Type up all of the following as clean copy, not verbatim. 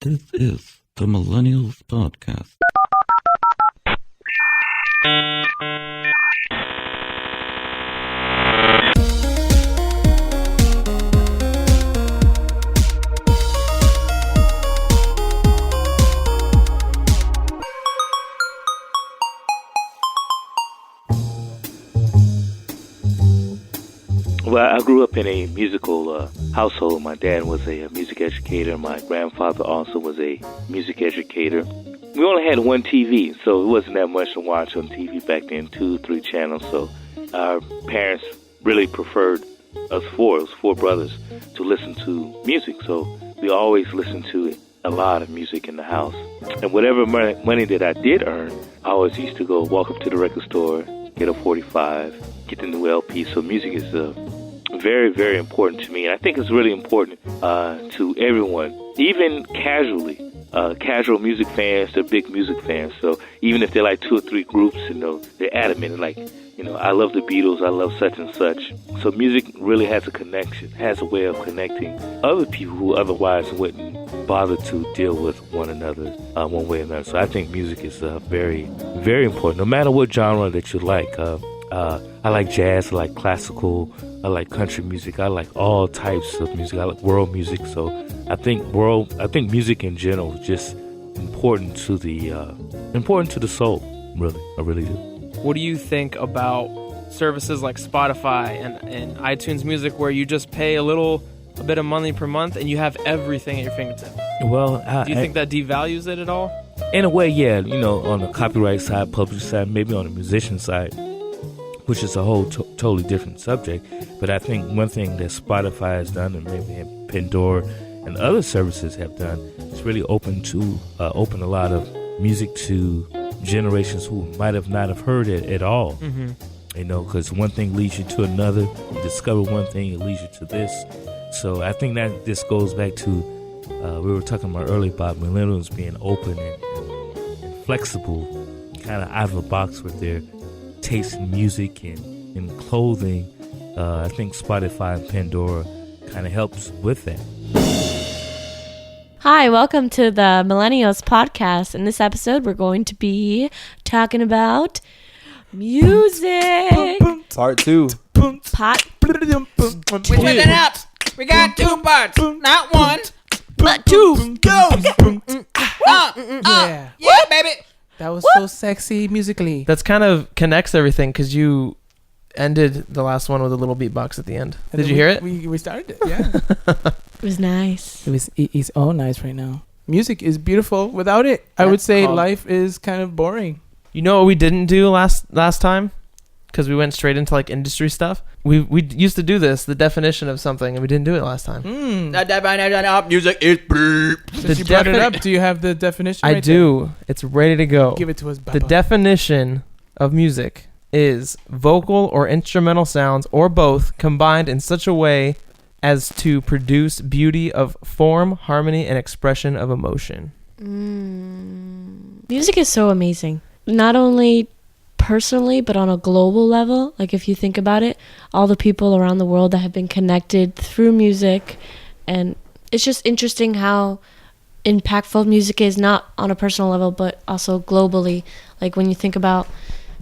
This is the Millennials Podcast. Well, I grew up in a musical household. My dad was a music educator. My grandfather also was a music educator. We only had one TV, so it wasn't that much to watch on TV back then, 2, 3 channels. So our parents really preferred us four brothers, to listen to music. So we always listened to a lot of music in the house. And whatever money that I did earn, I always used to go walk up to the record store, get a 45, get the new LP. So music is very, very important to me. And I think it's really important to everyone, even casually. Casual music fans, they're big music fans. So even if they're like 2 or 3 groups, they're adamant. Like, I love the Beatles, I love such and such. So music really has a connection, has a way of connecting other people who otherwise wouldn't bother to deal with one another one way or another. So I think music is very, very important, no matter what genre that you like. I like jazz, I like classical, I like country music, I like all types of music, I like world music. So I think music in general is just important to the soul, really. I really do. What do you think about services like Spotify and iTunes Music, where you just pay a bit of money per month and you have everything at your fingertips? Well, do you think that devalues it at all? In a way, yeah. On the copyright side, public side, maybe on the musician side, which is a whole totally different subject. But I think one thing that Spotify has done, and maybe Pandora and other services have done, is really open a lot of music to generations who might have not have heard it at all. Mm-hmm. Because one thing leads you to another. You discover one thing, it leads you to this. So I think that this goes back to we were talking about earlier about millennials being open and flexible, kind of out of the box with their taste in music and clothing. I think Spotify and Pandora kind of helps with that. Hi, welcome to the Millennials Podcast. In this episode, we're going to be talking about music. Part 2. We split it up. We got 2 parts, not 1, but 2. Go. Yeah, baby. That was so sexy musically. That's kind of connects everything, because you ended the last one with a little beatbox at the end. Did you hear it? We started it, yeah. It was nice. It's all nice right now. Music is beautiful. Without it, I would say life is kind of boring. You know what we didn't do last time? Because we went straight into like industry stuff. We used to do this, the definition of something, and we didn't do it last time. The definition of music is Since you brought it up, do you have the definition? I do. It's ready to go. Give it to us, Baba. The definition of music is vocal or instrumental sounds, or both, combined in such a way as to produce beauty of form, harmony, and expression of emotion. Music is so amazing. Not only personally, but on a global level. Like, if you think about it, all the people around the world that have been connected through music, and it's just interesting how impactful music is, not on a personal level, but also globally. Like, when you think about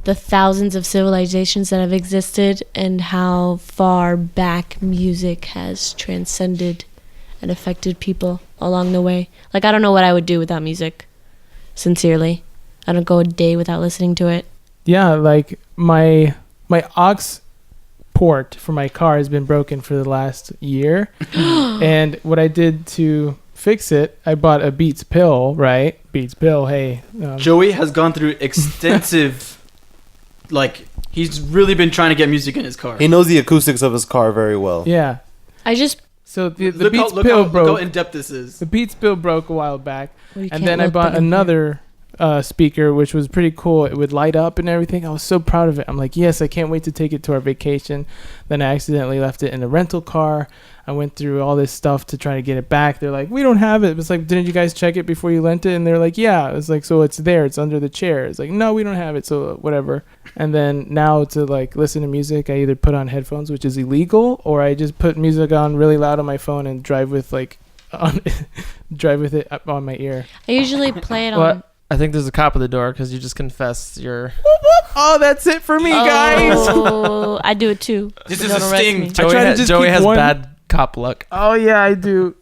the thousands of civilizations that have existed and how far back music has transcended and affected people along the way. Like, I don't know what I would do without music, sincerely. I don't go a day without listening to it. Yeah, like my aux port for my car has been broken for the last year. And what I did to fix it, I bought a Beats pill, right? Beats pill, hey. Joey has gone through extensive, he's really been trying to get music in his car. He knows the acoustics of his car very well. Yeah. So the Beats pill broke. Look how in-depth this is. The Beats pill broke a while back. Well, and then I bought another speaker, which was pretty cool. It would light up and everything. I was so proud of it. I'm like, yes, I can't wait to take it to our vacation. Then I accidentally left it in a rental car. I went through all this stuff to try to get it back. They're like, we don't have it. It's like, didn't you guys check it before you lent it? And they're like, yeah. It's like, so it's there. It's under the chair. It's like, no, we don't have it. So whatever. And then now to like listen to music, I either put on headphones, which is illegal, or I just put music on really loud on my phone and drive with like drive with it up on my ear. I usually play it What? on. I think there's a cop at the door because you just confessed your. Oh, that's it for me, guys. Oh, I do it too. This So is don't a arrest sting. me. I try to just Joey keep has one- bad cop luck. Oh yeah, I do.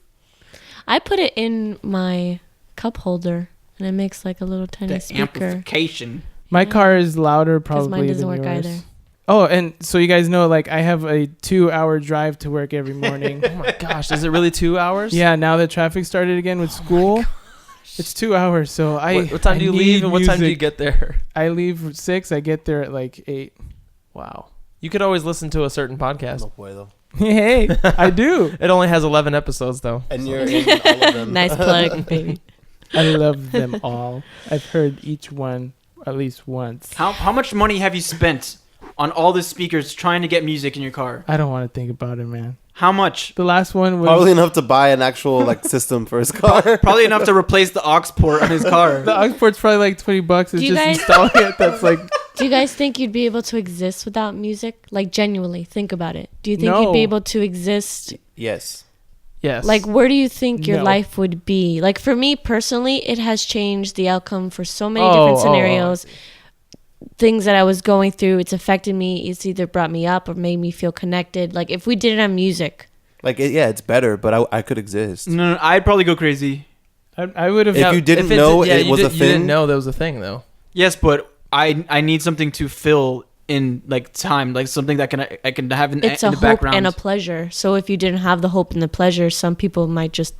I put it in my cup holder, and it makes like a little tiny The speaker. amplification. My car is louder Because probably mine doesn't than work yours. either. Oh, and so you guys know, like, I have a 2-hour drive to work every morning. Oh my gosh, is it really 2 hours? Yeah, now that traffic started again with school, it's 2 hours. So What time do you leave and what time do you get there? I leave at 6. I get there at like 8. Wow. You could always listen to a certain podcast. No boy though. Hey, I do. It only has 11 episodes though. And you're in all of them. Nice plug, baby. I love them all. I've heard each one at least once. How much money have you spent on all the speakers trying to get music in your car? I don't want to think about it, man. How much? The last one was Probably enough to buy an actual like system for his car. Probably enough to replace the aux port on his car. the aux port's probably like $20. It's Do you just guys- installing it. That's like Do you guys think you'd be able to exist without music? Like, genuinely, think about it. Do you think No. you'd be able to exist? Yes. Yes. Like, where do you think your No. life would be? Like, for me personally, it has changed the outcome for so many different scenarios. Things that I was going through, it's affected me. It's either brought me up or made me feel connected. Like, if we did it on music, Like yeah, it's better, but I could exist. No, I'd probably go crazy. I would have. If you didn't know it was a You thing, didn't know there was a thing though. Yes, but I need something to fill in like time, like something that I can have in, it's in a the hope background. and a pleasure. So if you didn't have the hope and the pleasure, some people might just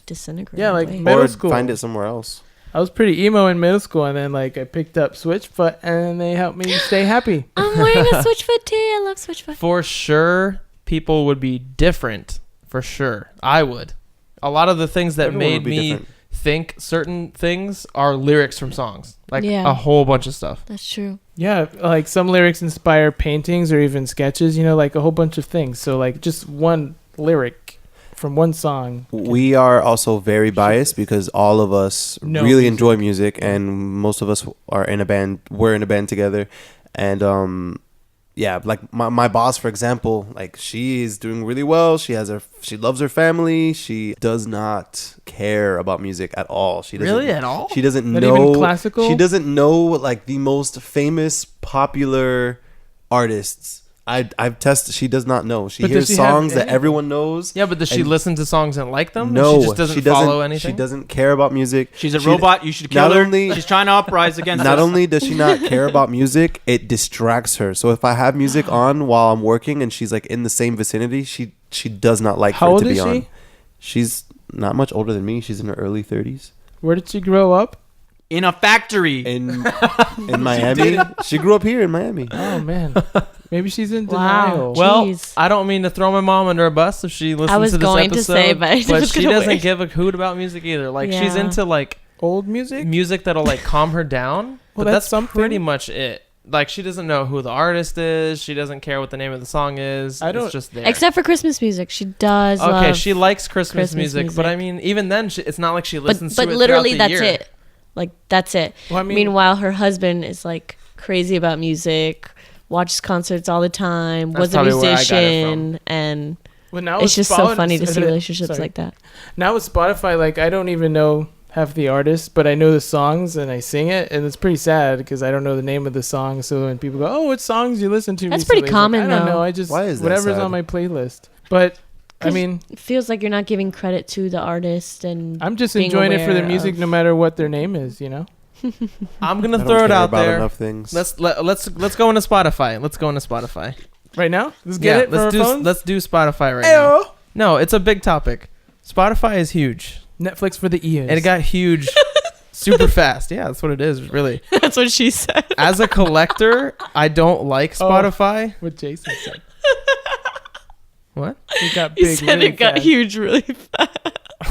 disintegrate. Yeah, like away. middle or school. find it somewhere else. I was pretty emo in middle school, and then like I picked up Switchfoot, and they helped me stay happy. I'm wearing a Switchfoot tee. I love Switchfoot. For sure, people would be different. For sure, I would. A lot of the things that Everyone would made be me different. think certain things are lyrics from songs, like Yeah. a whole bunch of stuff. That's true. Yeah, like some lyrics inspire paintings or even sketches. You know, like a whole bunch of things. So like just one lyric from one song. We are also very biased because all of us No really music. enjoy music, and most of us are in a band. We're in a band together, and yeah, like my boss, for example, like she is doing really well. She loves her family. She does not care about music at all. She doesn't Really, at all? She doesn't Not know even classical? She doesn't know like the most famous popular artists. I've tested. She does not know. She But hears does she have songs that any- everyone knows. Yeah, but does she And- listen to songs and like them? No, she just doesn't she doesn't follow anything. She doesn't care about music. She's a She- robot. You should kill not her. only- She's trying to uprise against Not us. only does she not care about music, it distracts her. So if I have music on while I'm working and she's like in the same vicinity, she does not like How for it old to be is on. she? She's not much older than me. She's in her early 30s. Where did she grow up? in a factory. In Miami. She grew up here in Miami. Oh man, maybe she's in Wow. denial. Well, Jeez. I don't mean to throw my mom under a bus if she listens was to this going to episode, say, but I was she gonna doesn't wait. give a hoot about music either. Like she's Yeah. into like Old music. music that'll like calm her down. Well, but that's that's something. pretty much it. Like she doesn't know who the artist is. She doesn't care what the name of the song is. I don't- It's just there. Except for Christmas music, she does. Okay, love, she likes Christmas music, but I music. mean, even then, it's not like she but listens to it literally throughout the that's year. it. Like that's it. Well, I mean, Meanwhile, her husband is like crazy about music, watches concerts all the time, That's was a probably where I got it musician, and well, now it's with just so funny to see Sorry. relationships like that. Now with Spotify, like I don't even know half the artists, but I know the songs and I sing it, and it's pretty sad because I don't know the name of the song. So when people go, "Oh, what songs you listen to?" That's recently?" pretty It's like, common, I don't though. know. I just Why is that whatever's sad? on my playlist. But I 'Cause mean, It feels like you're not giving credit to the artist, and I'm just being enjoying it for the aware music, of- no matter what their name is. You know. I'm I gonna don't throw it care out about there. enough things. Let's go into Spotify. Let's go into Spotify. Right now, let's get it. let's for our phones? let's do Spotify right now. Ayo. No, it's a big topic. Spotify is huge, Netflix for the ears. and it got huge super fast. Yeah, that's what it is, really. that's what she said. As a collector, I don't like Oh. Spotify. what Jason said. What? It got He big. said really it got fast. huge really fast.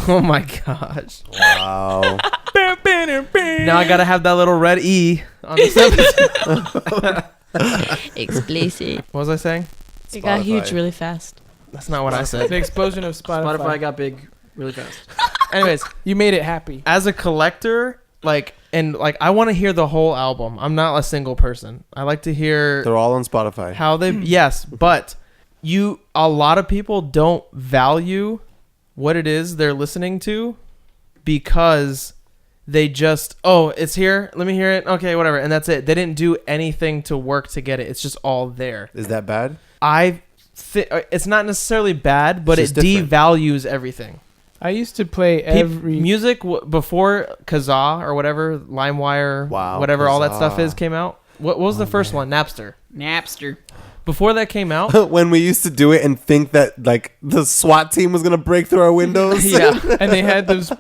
Oh my gosh! Wow. Now I gotta have that little red E on this episode. Explicit. What was I saying? It got huge Spotify. really fast. That's not what I said. The explosion of Spotify. Spotify got big really fast. Anyways, You made it happy. as a collector, I want to hear the whole album. I'm not a single person. I like to hear They're all on Spotify. how they. Yes, but a lot of people don't value what it is they're listening to because they just, oh, it's here. Let me hear it. Okay, whatever. And that's it. They didn't do anything to work to get it. It's just all there. Is that bad? It's not necessarily bad, but it It's just different. devalues everything. I used to play every Music before Kazaa or whatever, LimeWire, Wow, whatever all that stuff Kazaa. came out. What was the first one? Napster. Napster. Before that came out, When we used to do it and think that like the SWAT team was gonna break through our windows. yeah, and they had those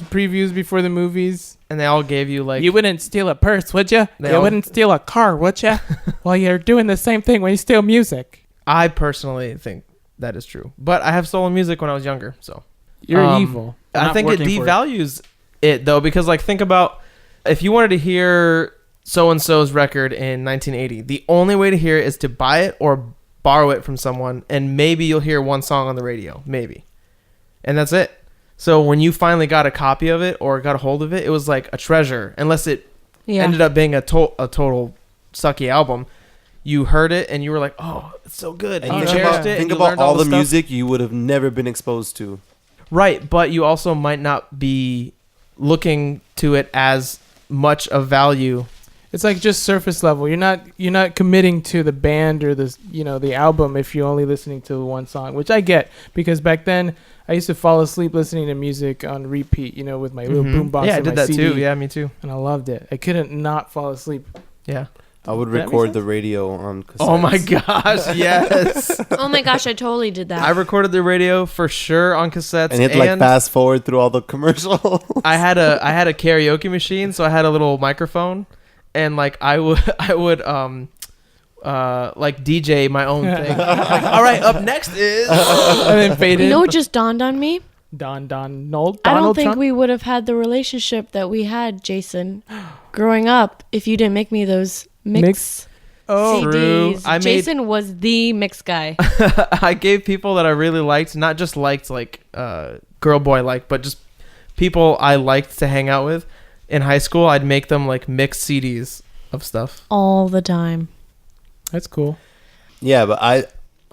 previews before the movies. and they all gave you like You wouldn't steal a purse, would you? They You all- wouldn't steal a car, would you? Well, you're doing the same thing when you steal music. I personally think that is true, but I have stolen music when I was younger, so You're evil. I Not think it working for it. devalues it though, because like think about if you wanted to hear so and so's record in 1980, the only way to hear it is to buy it or borrow it from someone, and maybe you'll hear one song on the radio, maybe, and that's it. So when you finally got a copy of it or got a hold of it, it was like a treasure, unless it Yeah. ended up being a total sucky album. You heard it and you were like, oh, it's so good, And and you think cherished about, it. and think you about learned all the stuff. music you would have never been exposed to. Right, but you also might not be looking to it as much of value. It's like just surface level. You're not committing to the band or the album if you're only listening to one song, which I get because back then I used to fall asleep listening to music on repeat, with my little boombox. Yeah, I and did my that CD, too. Yeah, me too. and I loved it. I couldn't not fall asleep. Yeah. I would That makes record sense? the radio on cassettes. Oh my gosh, yes. Oh my gosh, I totally did that. I recorded the radio for sure on cassettes, And you had to like fast forward through all the commercials. I had a karaoke machine, so I had a little microphone, and like I would like DJ my own thing. Like, all right, up next is And then faded. You know what just dawned on me? Donald I don't think Trump? we would have had the relationship that we had, Jason, growing up if you didn't make me those mix Oh, True. CDs. I made- Jason was the mix guy. I gave people that I really liked, not just liked like girl boy like, but just people I liked to hang out with in high school. I'd make them like mix CDs of stuff. All the time. That's cool. Yeah, but I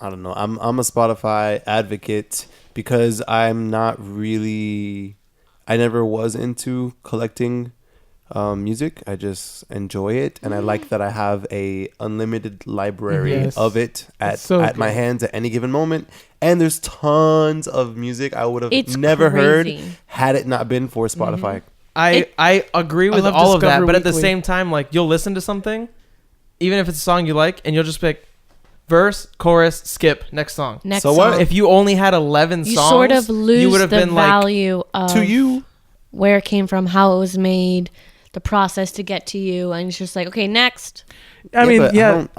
don't know. I'm a Spotify advocate because I'm not really. I never was into collecting music. I just enjoy it, and I like that I have a unlimited library Yes. of it That's so at my good. hands at any given moment. And there's tons of music I would have It's never heard crazy. had it not been for Spotify. I agree with love all of that, Discover but at the Weekly. same time, like you'll listen to something, even if it's a song you like, and you'll just pick verse, chorus, skip, next song. Next So what? song. If you only had 11 You songs, sort of lose you would have the been like, value of To you, where it came from, how it was made, the process to get to you, and it's just like, okay, next. I mean, but yeah. don't-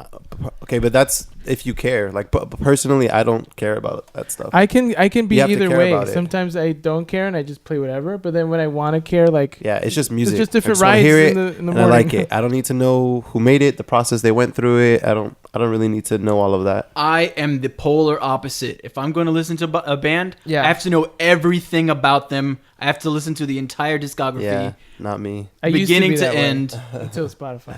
okay, but that's if you care. Like, but personally, I don't care about that stuff. I can be You have to either care way. about it. Sometimes I don't care and I just play whatever. But then when I want to care, like Yeah, it's just music. just different I just wanna rides hear in it, the and morning. I like it. I don't need to know who made it, the process they went through it. I don't really need to know all of that. I am the polar opposite. If I'm going to listen to a band, Yeah. I have to know everything about them. I have to listen to the entire discography, Yeah, not me. I used beginning be to that way end. until Spotify.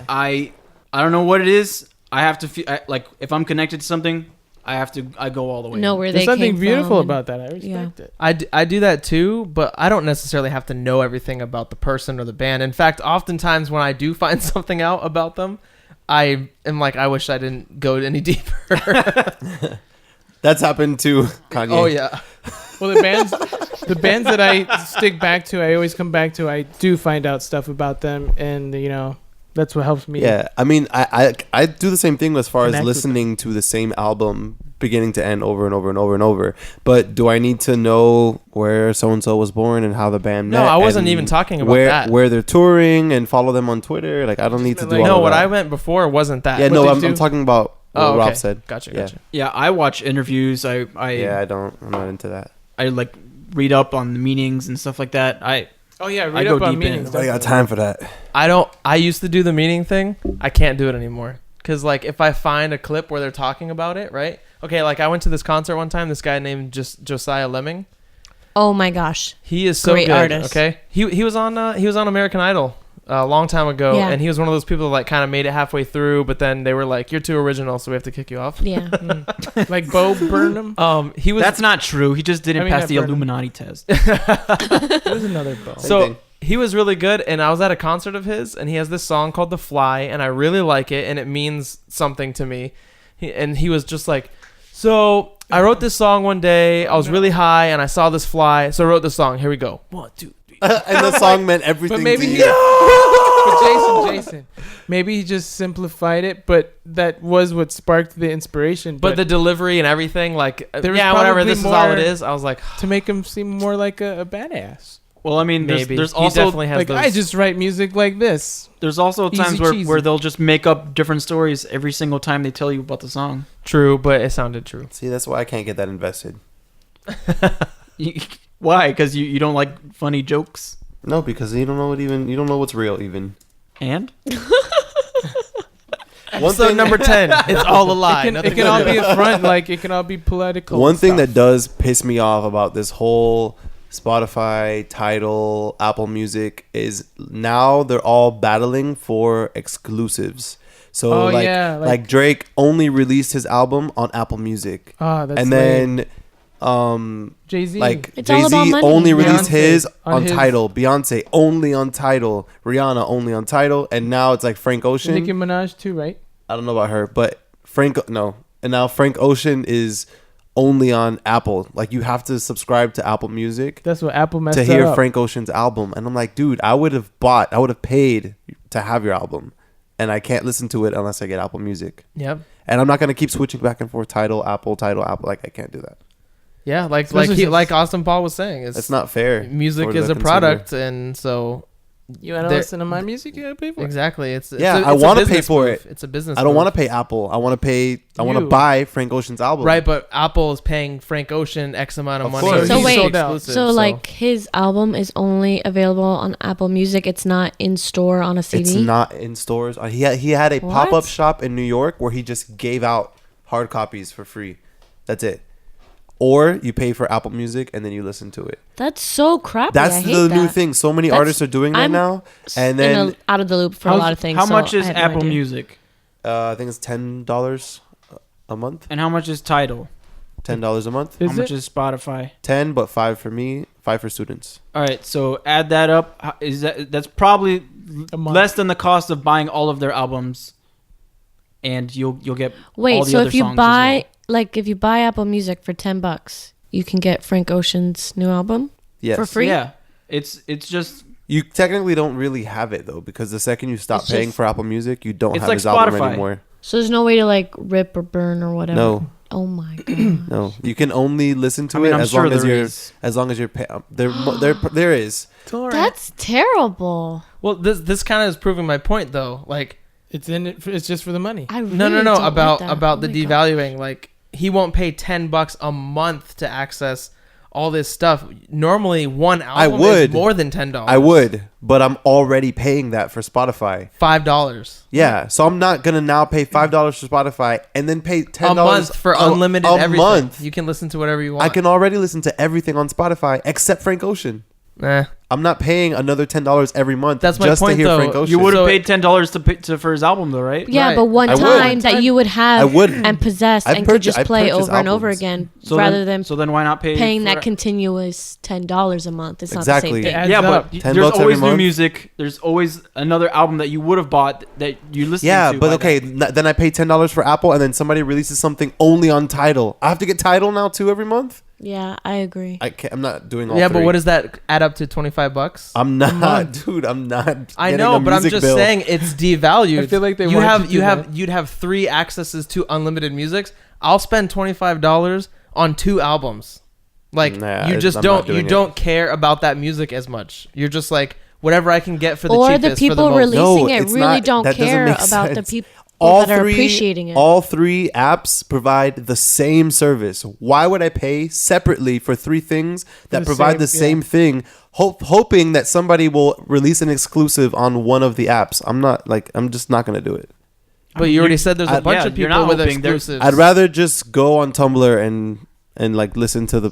I don't know what it is. I have to feel like if I'm connected to something, I go all the way. Know where There's they something came beautiful from. about that. I respect it. I do that too, but I don't necessarily have to know everything about the person or the band. In fact, oftentimes when I do find something out about them, I am like, I wish I didn't go any deeper. That's happened to Kanye. Oh yeah. Well, the bands that I stick back to, I always come back to. I do find out stuff about them, and that's what helps me. Yeah, I mean, I do the same thing as far as Connect with listening to the same album beginning to end over and over and over and over. But do I need to know where so and so was born and how the band met? No, I wasn't and even talking about where that. where they're touring and follow them on Twitter? Like, I don't need to do like- all No, of what that. I meant before wasn't that. Yeah, What no, they I'm do? talking about what Oh, okay. Rob said. Gotcha. Yeah. Yeah, I watch interviews. I I'm not into that. I like read up on the meanings and stuff like that. Oh yeah, I read go up on deep in. meanings. I got time for that. I used to do the meaning thing. I can't do it anymore. Cause like if I find a clip where they're talking about it, right? Okay, like I went to this concert one time. This guy named Josiah Lemming. Oh my gosh. He is so Great good. artist. Okay, he was on American Idol a long time ago, Yeah. and he was one of those people that like kind of made it halfway through, but then they were like, "You're too original, so we have to kick you off." Yeah. Like Bo Burnham. He was That's not true. He just didn't I mean, pass I've the heard him. Illuminati test. There's another Bo. so thing. he was really good, and I was at a concert of his, and he has this song called "The Fly," and I really like it, and it means something to me. And he was just like, "So I wrote this song one day. I was really high, and I saw this fly, so I wrote this song. Here we go. 1, 2, 3." And the song meant everything But maybe to he, you. but Jason, maybe he just simplified it, but that was what sparked the inspiration. But the delivery and everything, like, There was yeah, whatever. probably This is all it more- is. I was like, to make him seem more like a badass. Well, I mean, maybe. there's He also definitely has Like those. I just write music like this. there's also Easy times where cheesy. they'll just make up different stories every single time they tell you about the song. True, but it sounded true. See, that's why I can't get that invested. Why? Because you don't like funny jokes. No, because you don't know what's real even. And One So thing, number 10, it's all a lie. It Nothing can all real. be a front. Like it can all be political. one thing stuff. that does piss me off about this whole Spotify, Tidal, Apple Music is now they're all battling for exclusives. So Oh, like, yeah, like Drake only released his album on Apple Music, That's and lame. then Jay-Z. like It's all Jay about Z money. only released Beyonce his on on his- Tidal, Beyonce only on Tidal, Rihanna only on Tidal, and now it's like Frank Ocean. Nicki Minaj too, right? I don't know about her, but and now Frank Ocean is only on Apple. Like you have to subscribe to Apple Music That's what Apple messed to hear up. Frank Ocean's album, and I'm like, dude, I would have paid to have your album, and I can't listen to it unless I get Apple Music, Yep. and I'm not gonna keep switching back and forth Tidal, Apple. Like I can't do that. Yeah, like Especially since- like Austin Paul was saying, It's not fair. music for is the a consumer. product, and so You want to There- listen to my music? You gotta pay for it. exactly, it's Yeah, it's I it's a wanna pay business for move. it. It's a business. I don't move. want to pay Apple. I want to You. buy Frank Ocean's album. Right, but Apple is paying Frank Ocean X amount of Of money. course. So He's wait, sold out. exclusive, So like his album is only available on Apple Music. It's not in store on a CD. It's not in stores. He had a What? pop-up shop in New York where he just gave out hard copies for free. That's it. Or you pay for Apple Music and then you listen to it. That's so crappy. That's I hate the that. new thing. So many That's- artists are doing that I'm now. And then out of the loop for a lot of things. How so much I is have no Apple idea. Music? I think it's $10 a month. And how much is Tidal? $10 a month. Is How much it? is Spotify? 10, but 5 for me, 5 for students. All right, so add that up. That's probably A month. less than the cost of buying all of their albums, and you'll get all Wait, the so other if you songs as buy well. if you buy Apple Music for $10, you can get Frank Ocean's new album Yes. for free. Yeah, it's just You technically don't really have it though, because the second you stop It's paying just- for Apple Music, you don't It's have like his album Spotify. anymore. So there's no way to like rip or burn or whatever. No, Oh my god. no. You can only listen to I mean, it I'm as sure long as there you're is. there is. It's all right. That's terrible. Well, this kind of is proving my point, though. Like, It's in it. It's just for the money. I really no, don't like about that. about Oh the my God. devaluing. Like, he won't pay $10 a month to access all this stuff. Normally, one album would. is more than $10. I would, but I'm already paying that for Spotify. $5 Yeah, so I'm not gonna now pay $5 for Spotify and then pay $10 a month for unlimited a everything. month. You can listen to whatever you want. I can already listen to everything on Spotify except Frank Ocean. Nah. I'm not paying another $10 every month That's my just point, to hear though. Frank Ocean. You would have So- paid $10 for his album, though, right? Yeah, Right. but one I would. time that you would have I would. and possess I and could just purchase play over and over albums. again So rather than then why not pay paying for that continuous $10 a month. It's not the Exactly. same thing. adds Yeah, up. but $10 there's every always new month. music. There's always another album that you would have bought that you listen Yeah, to. but by okay, then I pay $10 for Apple, and then somebody releases something only on Tidal. I have to get Tidal now too every month. Yeah, I agree. I'm not doing all Yeah, three. but what does that add up to? $25? I'm not, dude. I'm not. I getting know, a but I'm music just bill. saying it's devalued. I feel like they you want have to do you have that. you'd have 3 accesses to unlimited music. I'll spend $25 on 2 albums. Like Nah, you just I'm don't not doing it. don't care about that music as much. You're just like whatever I can get for the Or cheapest. the for the people most. releasing No, it it's really not- don't that doesn't care make about the sense. people All that are three, appreciating it. all 3 apps provide the same service. Why would I pay separately for 3 things that the provide same- the same thing, hoping that somebody will release an exclusive on one of the apps? I'm just not gonna do it. But you already said there's a bunch yeah, of you're people not with hoping. They're- exclusives. I'd rather just go on Tumblr and like listen to the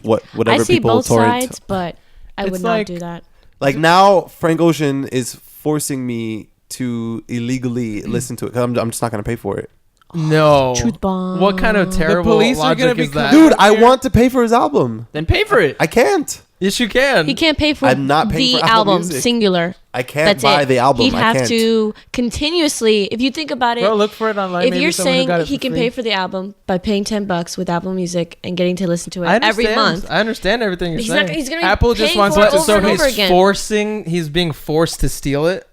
whatever I see people both torrent. sides, but I It's would like- not do that. Like now, Frank Ocean is forcing me to illegally listen to it. 'Cause I'm just not gonna pay for it. No. Truth bomb. What kind of terrible police are gonna logic be is that? Dude, I want to pay for his album. Then pay for it. I can't. Yes, you can. He can't pay for I'm not paying the for Apple album, Music. singular. I can't That's buy it. the album. He'd I have can't. to continuously, if you think about it, Bro, look for it online. if Maybe you're someone who saying got it he for can free. pay for the album by paying $10 with Apple Music and getting to listen to it I every understand. month, I understand everything you're he's saying. gonna be Apple just paying wants for it it to- over so and he's over again. he's being forced to steal it.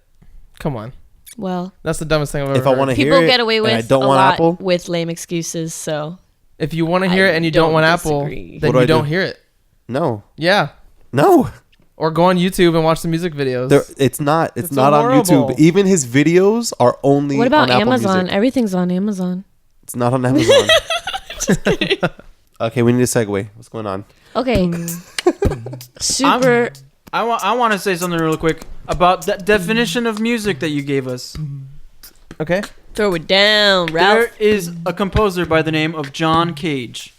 Come on. Well, That's the dumbest thing I've ever If I heard. want to hear people it, get away and I with don't a want lot Apple, with lame excuses. So If you want to hear I it and you don't want don't Apple, disagree. then What do you I do? don't hear it. no, Yeah. no. Or go on YouTube and watch the music videos. It's not. It's It's not on horrible. YouTube. Even his videos are only. what about on Apple Amazon? Music. Everything's on Amazon. It's not on Amazon. Okay, we need a segue. What's going on? Okay. Super. I want to say something real quick about that definition of music that you gave us. Okay. Throw it down, Ralph. There is a composer by the name of John Cage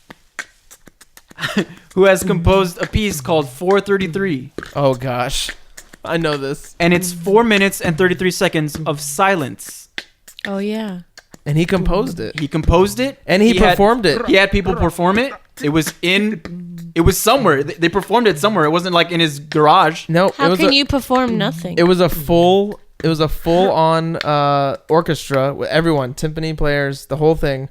who has composed a piece called 433, Oh gosh. I know this. and it's 4 minutes and 33 seconds of silence. Oh yeah. And he composed it. He composed it And he had- performed it. He had people perform it. It was somewhere. They performed it somewhere. It wasn't like in his garage. No, it How was can a, you perform nothing? It was a full on orchestra with everyone, timpani players, the whole thing,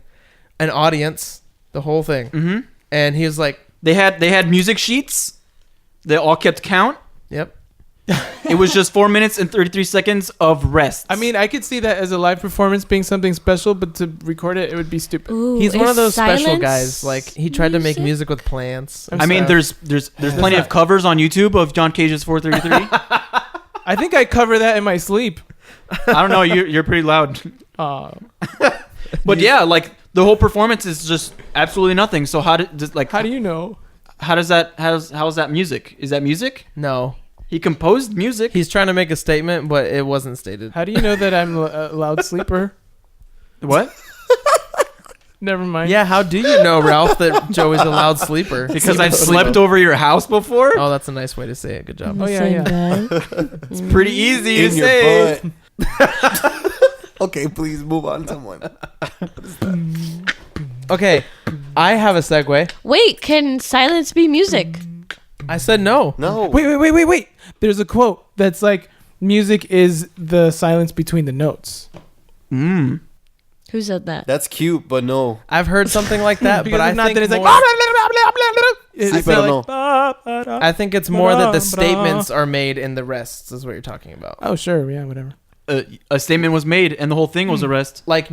an audience, the whole thing. Mm-hmm. And he was like, They had music sheets. They all kept count. "Yep." It was just 4 minutes and 33 seconds of rest. I mean, I could see that as a live performance being something special, but to record it, it would be stupid. Ooh, He's one is of those special silence guys. Like he tried to make music? music with plants. I mean, there's plenty of covers on YouTube of John Cage's 433. I think I cover that in my sleep. I don't know. You're pretty loud. But yeah, like the whole performance is just absolutely nothing. So how is that music? Is that music? No. He composed music. He's trying to make a statement, but it wasn't stated. How do you know that I'm a loud sleeper? What? Never mind. Yeah, how do you know, Ralph, that Joey's a loud sleeper? Because I've slept over your house before. Oh, that's a nice way to say it. Good job. Oh, yeah, Same yeah. bed. It's pretty easy to In your say. butt. Okay, please move on. Someone. Okay, I have a segue. Wait, can silence be music? I said no. No. Wait. There's a quote that's like, music is the silence between the notes. Mm. Who said that? That's cute, but no. I've heard something like that, Because but I if not, think then it's like, more- It's I still don't like, I think it's more that the statements are made in the rests. Is what you're talking about. oh, sure. Yeah, whatever. A statement was made, and the whole thing was a rest. Like,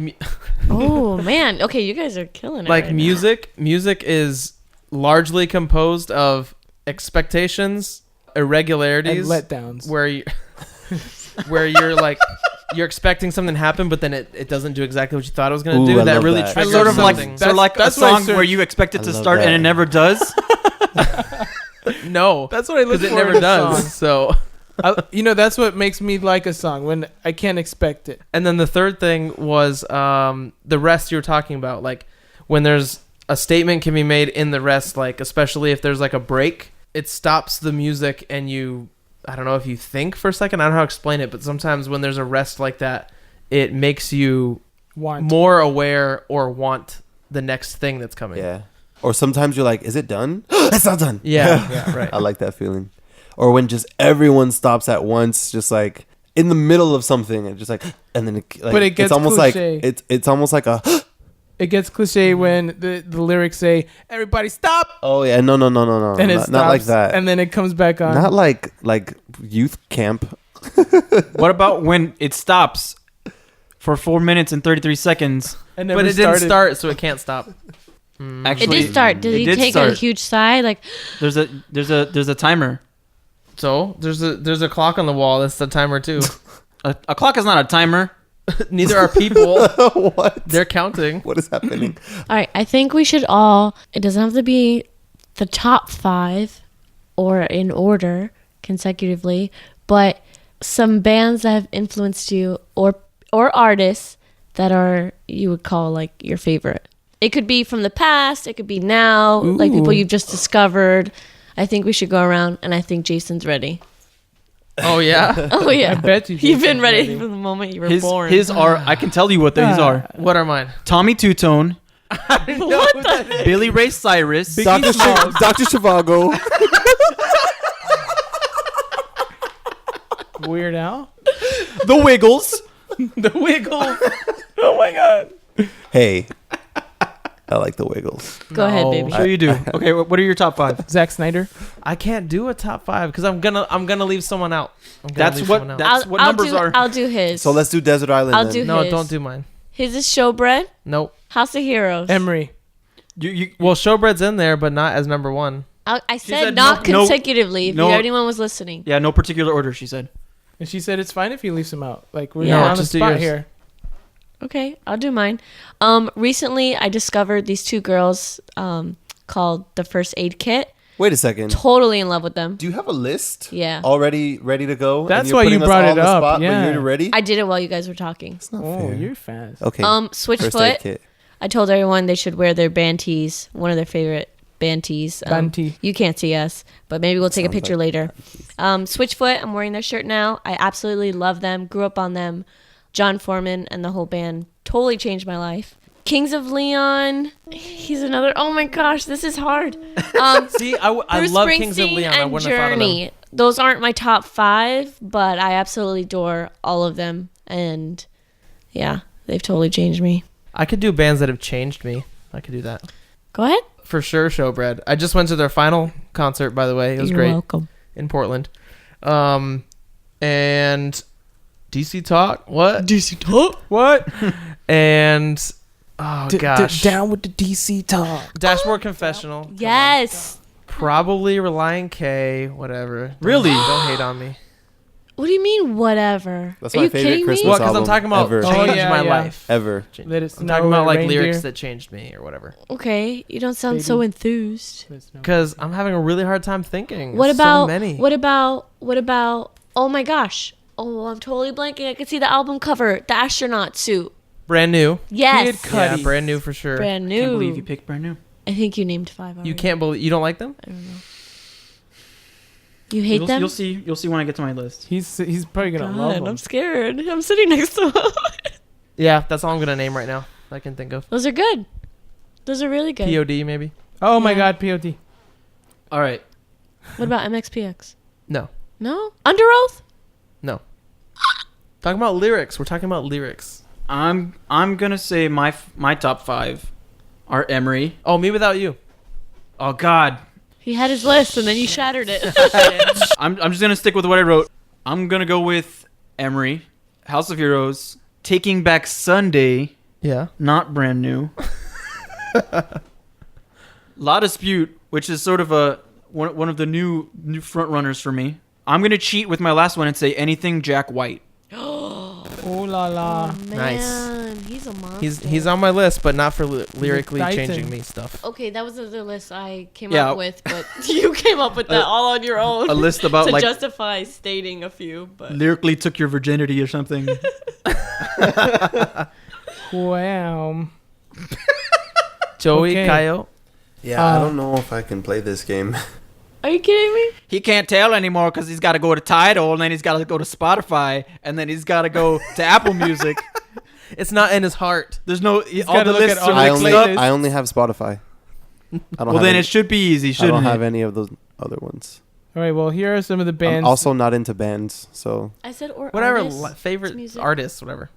Oh man. Okay, you guys are killing it. like right music. Music is largely composed of expectations, And irregularities, letdowns. where you, where you're like, you're expecting something to happen, but then it doesn't do exactly what you thought it was going Ooh, to do. I That love really that. triggers Sort of like, something. sort of like a that's what I song search- where you expect it I to love start and that. it never does. No, That's what I look because for it never in a does. song. So, That's what makes me like a song, when I can't expect it. and then the third thing was the rest you were talking about. Like when there's a statement can be made in the rest, like especially if there's like a break, it stops the music and you, I don't know if you think for a second, I don't know how to explain it, but sometimes when there's a rest like that, it makes you more aware or want the next thing that's coming. Yeah. Or sometimes you're like, is it done? It's not done. Yeah, right. I like that feeling. Or when just everyone stops at once, just like in the middle of something, and just like, and then But it gets it's almost cliche. like it's almost like a. It gets cliche when the lyrics say, "Everybody stop," Oh yeah, no, and it not like stops, that. and then it comes back on. Not like youth camp. What about when it stops for 4 minutes and 33 seconds? and But never it didn't started. start, so it can't stop. Actually, it did start. Did it he did take a start. huge sigh? Like, There's a timer. So there's a clock on the wall. That's the timer too. A clock is not a timer. Neither are people. What? They're counting. What is happening? all right, I think we should all. It doesn't have to be the top 5 or in order consecutively, but some bands that have influenced you or artists that are you would call like your favorite. It could be from the past. It could be now, like people you've just discovered. I think we should go around, and I think Jason's ready. Oh yeah. Oh yeah. I bet you. You've been Jason's ready from the moment you were born. His are. I can tell you what these are. What are mine? Tommy Two Tone, What the? Billy Ray Cyrus, Dr. Zhivago. Weird Al. The Wiggles. The Wiggles. Oh my god. Hey, I like the Wiggles. Go ahead, No. baby. Sure you do. Okay, what are your top 5? Zack Snyder. I can't do a top 5 because I'm gonna leave someone out. That's what numbers are. I'll do his. So let's do Desert Island. I'll then. do No, his. don't do mine. His is Showbread, Nope. House of Heroes. Emery. Well, Showbread's in there, but not as number 1. I said said not no- consecutively. If no- anyone was listening. Yeah, no particular order. She said. And she said it's fine if he leaves him out. Like we're Yeah. not No, on the just do spot yours. here. Okay, I'll do mine. Recently I discovered these 2 girls called The First Aid Kit. Wait a second. Totally in love with them. Do you have a list? Yeah. Already ready to go? That's And you're why you putting us brought all it on the up, spot, yeah. But you're ready? I did it while you guys were talking. It's not Oh, fair. you're fast. Okay. First aid Switchfoot. kit. I told everyone they should wear their band tees, one of their favorite band tees. Band tee. You can't see us, but maybe we'll take a Sounds picture like later. Switchfoot, I'm wearing their shirt now. I absolutely love them. Grew up on them. John Foreman and the whole band totally changed my life. Kings of Leon, he's another. Oh my gosh, this is hard. See, I Bruce love Kings of Springsteen Leon. I and wouldn't have thought of them. Journey. Those aren't my top 5, but I absolutely adore all of them. And yeah, they've totally changed me. I could do bands that have changed me. I could do that. Go ahead. For sure, Showbread. I just went to their final concert, by the way. It was You're great welcome. in Portland. And DC Talk. What? DC Talk. What? And oh gosh, Down with the DC talk. Dashboard Confessional. Yes. Probably Reliant K. Whatever. Really? Don't hate on me. What do you mean, whatever? That's Are my you favorite kidding Christmas me? Well, because I'm album talking about ever. changed Oh, yeah, my yeah. life. Ever. Let us I'm know, talking about like reindeer. lyrics that changed me or whatever. Okay, you don't sound so Baby. enthused. Let us know. Because I'm having a really hard time thinking. What There's about so many? what about? Oh my gosh! Oh, I'm totally blanking. I can see the album cover, the astronaut suit. Brand new? Yes, Kid Yeah, Cudi. brand new for sure. brand new. Can't believe you picked brand new. I think you named 5 already. You can't believe you don't like them? I don't know. You hate them? You'll see. You'll see when I get to my list. He's probably gonna love God, him. I'm scared. I'm sitting next to him. Yeah, that's all I'm gonna name right now. I can think of. Those are good. Those are really good. POD maybe. Oh my Yeah. God, POD. All right. What about MXPX? No, No? Under Oath? no. Talking about lyrics. We're talking about lyrics. I'm gonna say my top 5 are Emery. Oh, Me Without You. Oh God. He had his list and then you shattered it. I'm just gonna stick with what I wrote. I'm gonna go with Emery, House of Heroes, Taking Back Sunday, Yeah. not brand new. La Dispute, which is sort of a one of the new front runners for me. I'm gonna cheat with my last one and say anything Jack White. Oh la la. Man, he's a monster. He's on my list, but not for lyrically Titan. changing me stuff. Okay, that was the list I came Yeah. up with, but you came up with that all on your own. A list about to like justify stating a few, but lyrically took your virginity or something. Wow. Joey Okay. Coyote. Yeah, I don't know if I can play this game. are you kidding me? He can't tell anymore because he's got to go to Tidal, and then he's got to go to Spotify, and then he's got to go to Apple Music. It's not in his heart. There's no all gotta the look at lists all are the mixed playlists. up. I only have Spotify. I don't Well, have then any, it should be easy, I shouldn't don't it? have any of those other ones. All right. Well, here are some of the I'm bands. also not into bands, so I said or Whatever. artists. Favorite music. artists, whatever.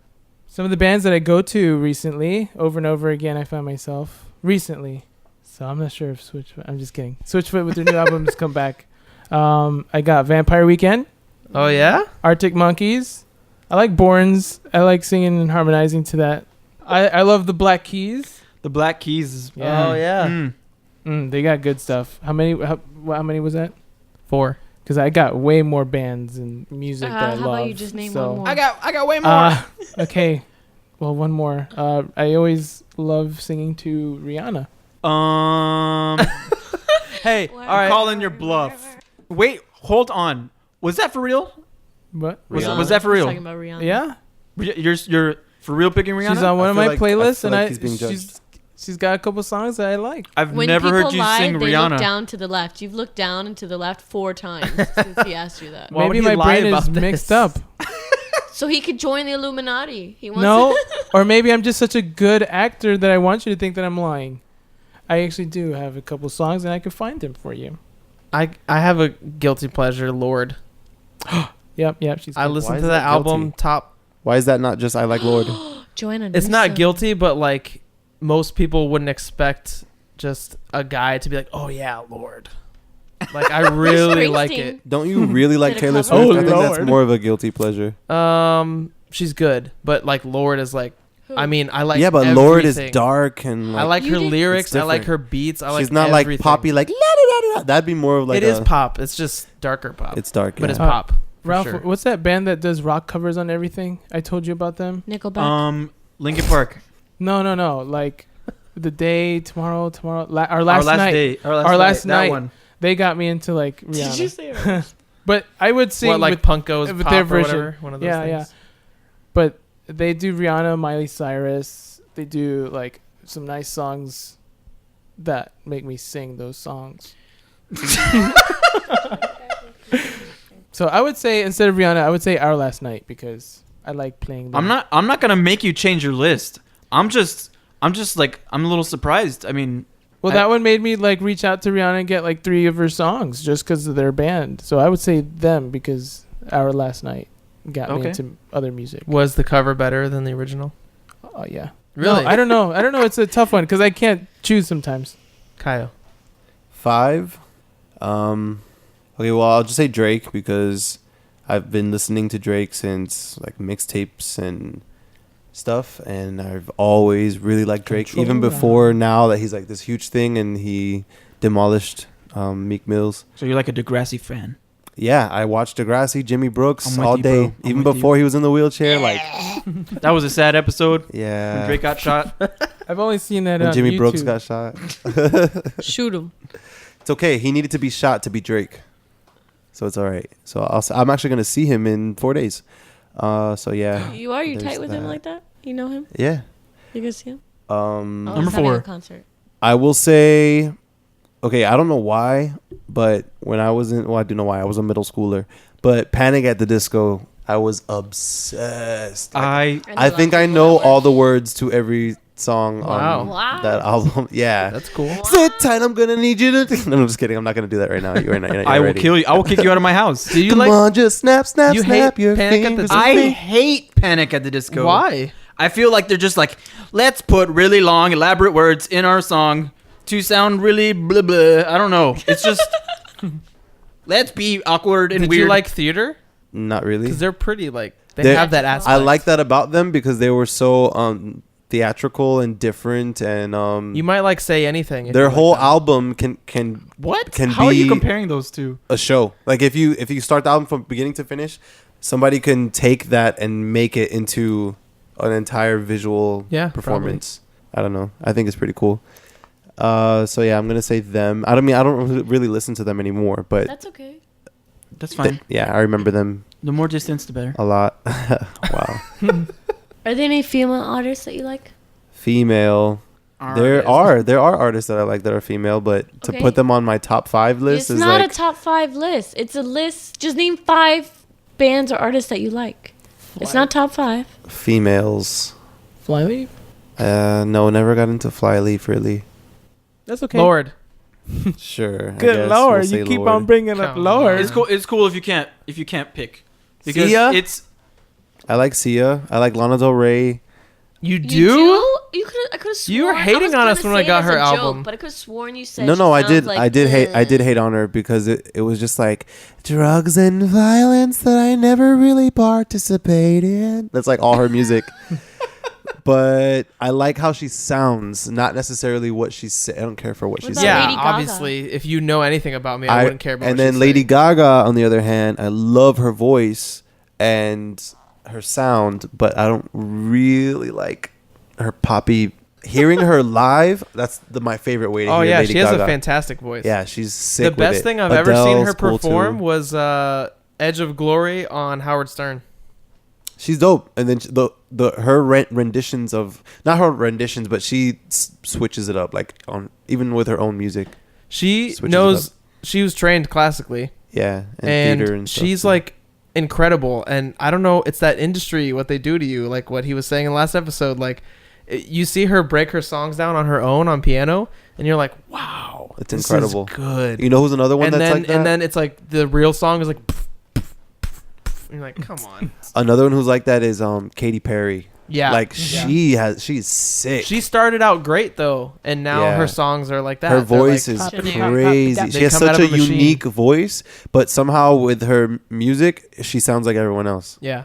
Some of the bands that I go to recently, over and over again, I found myself recently. So I'm not sure if Switchfoot. I'm just kidding. Switchfoot with their new album has come back. I got Vampire Weekend, Oh yeah? Arctic Monkeys. I like Borns. I like singing and harmonizing to that. I love the Black Keys. The Black Keys is. Yeah. Oh yeah. They got good stuff. How many was that? 4. Because I got way more bands and music that I how love. about you just name so. one more? I got way more. Okay. Well, one more. I always love singing to Rihanna. Hey, Wow. all right. Calling your bluff. Wait, hold on. Was that for real? What? Was that for real? Talking about Rihanna. Yeah. You're for real picking Rihanna? She's on one I of feel my like- playlists, I feel and like he's being judged. She's got a couple songs that I like. I've When never people heard you lie, sing they Rihanna. look down to the left. You've looked down and to the left 4 times since he asked you that. Why would Maybe he my lie brain is about mixed this? up. So he could join the Illuminati. He wants No, to or maybe I'm just such a good actor that I want you to think that I'm lying. I actually do have a couple songs, and I could find them for you. I have a guilty pleasure, Lord. Yep. She's. I good. listened Why to is that that album guilty? top. Why is that not just I like Lord? Joanna. It's not Newsom. guilty, but like most people wouldn't expect just a guy to be like, "Oh yeah, Lord." Like I really like it. Don't you really like Did it Taylor cover Swift? it? I think that's Lord. more of a guilty pleasure. She's good, but like Lord is like. Who? I mean, I like. Yeah, but Lord is everything. dark and like, I like You her did- lyrics. It's I like different. her beats. I like. she's not everything. like poppy like la da da da. That'd be more of like It is pop. It's just darker pop. It's dark, but yeah. it's pop. for Ralph, sure. what's that band that does rock covers on everything? I told you about them. Nickelback. Linkin Park. No. Like the day, tomorrow, our last night. Day. Our last night. That one. They got me into like Rihanna. Did you say it? But I would sing What, like with, Punko's with pop their or version. whatever? One of those Yeah, things. But they do Rihanna, Miley Cyrus. They do like some nice songs that make me sing those songs. So I would say instead of Rihanna, I would say Our Last Night because I like playing them. I'm not gonna make you change your list. I'm just like I'm a little surprised. I mean, Well, that one made me like reach out to Rihanna and get like 3 of her songs just because of their band. So I would say them because Our Last Night got me Okay. into other music. Was the cover better than the original? Oh yeah. Really? No, I don't know. It's a tough one because I can't choose sometimes. Kyle. 5. Okay, well, I'll just say Drake because I've been listening to Drake since like mixtapes and stuff, and I've always really liked Drake, even Control. before now that he's like this huge thing and he demolished Meek Mills. so you're like a Degrassi fan. Yeah, I watched Degrassi, Jimmy Brooks I'm with all you, day, bro. I'm even with before he was in the wheelchair. Like, That was a sad episode when yeah, Drake got shot. I've only seen that when on Jimmy YouTube. Brooks got shot. Shoot him. It's okay. He needed to be shot to be Drake, so it's all right. So I'm actually gonna see him in 4 days. So yeah. You are? You there's tight with him that. like that? You know him? Yeah. You can see him? Um, he's having 4. a concert. I will say, okay, I don't know why, but when I was in, well, I do know why. I was a middle schooler, but Panic at the Disco, I was obsessed. Like, I think I know all the words to every song Wow. on Wow. that album. Yeah. That's cool. Sit tight, I'm gonna need you to. No, I'm just kidding. I'm not gonna do that right now. You're not. I will ready. kill you. I will kick you out of my house. Do you Come like? on, just snap, snap, You snap hate your Panic at the fingers. Disco? I with me. hate Panic at the Disco. Why? I feel like they're just like, let's put really long, elaborate words in our song to sound really blah blah. I don't know. It's just let's be awkward and Did weird. you like theater? Not really. Because they're pretty. Like they They're- have that aspect. I like that about them because they were so theatrical and different, and You might like Say Anything. if their you like whole that. album can what? can How are you be- comparing those two? a show. Like if you start the album from beginning to finish, somebody can take that and make it into an entire visual Yeah, performance. I don't know. I think it's pretty cool. So yeah, I'm gonna say them. I don't really listen to them anymore, but That's okay. That's fine. yeah, I remember them The more distance, the better. a lot. Wow. Are there any female artists that you like? Female. There are artists that I like that are female, but to Okay. put them on my top 5 list It's is not like a top 5 list. It's a list. Just name 5 bands or artists that you like. It's not top 5. females. Flyleaf? No, never got into Flyleaf really. That's okay. Lord. Sure. I Good guess Lord, we'll say you keep Lord. on bringing up Come Lord. on. It's cool. It's cool if you can't pick because Sia? it's I like Sia. I like Lana Del Rey. You You do? do? I could have sworn. You were hating was on gonna us when I say it got as her a joke, album. but I could have sworn you said. No, she I sounds did. like, I did hate on her because it was just like drugs and violence that I never really participate in. That's like all her music. But I like how she sounds, not necessarily what she said. I don't care for what she What said. about Yeah, Lady Gaga? obviously. If you know anything about me, I wouldn't care about And what then she Lady said. Gaga, on the other hand, I love her voice and her sound, but I don't really like her poppy. Hearing her live, that's my favorite way to Oh, hear yeah. Lady She has Gaga. a fantastic voice. Yeah, she's sick The with best it. thing I've ever seen her Adele's cool, perform too. was Edge of Glory on Howard Stern. She's dope. And then her renditions of, not her renditions, but she switches it up, like on even with her own music. She Switches it knows. up. She was trained classically. Yeah, And theater and stuff, she's too. like incredible. And I don't know, it's that industry, what they do to you, like what he was saying in the last episode. Like you see her break her songs down on her own on piano, and you're like, wow, It's this incredible. is good. You know who's another one and that's then like that? and then it's like the real song is like, and you're like, come on. Another one who's like that is Katy Perry. Yeah, Like yeah. she's sick. She started out great though, and now Yeah. her songs are like that. Her They're voice like, is Generic. crazy. They She has come out such of a a machine. unique voice, but somehow with her music, she sounds like everyone else. yeah.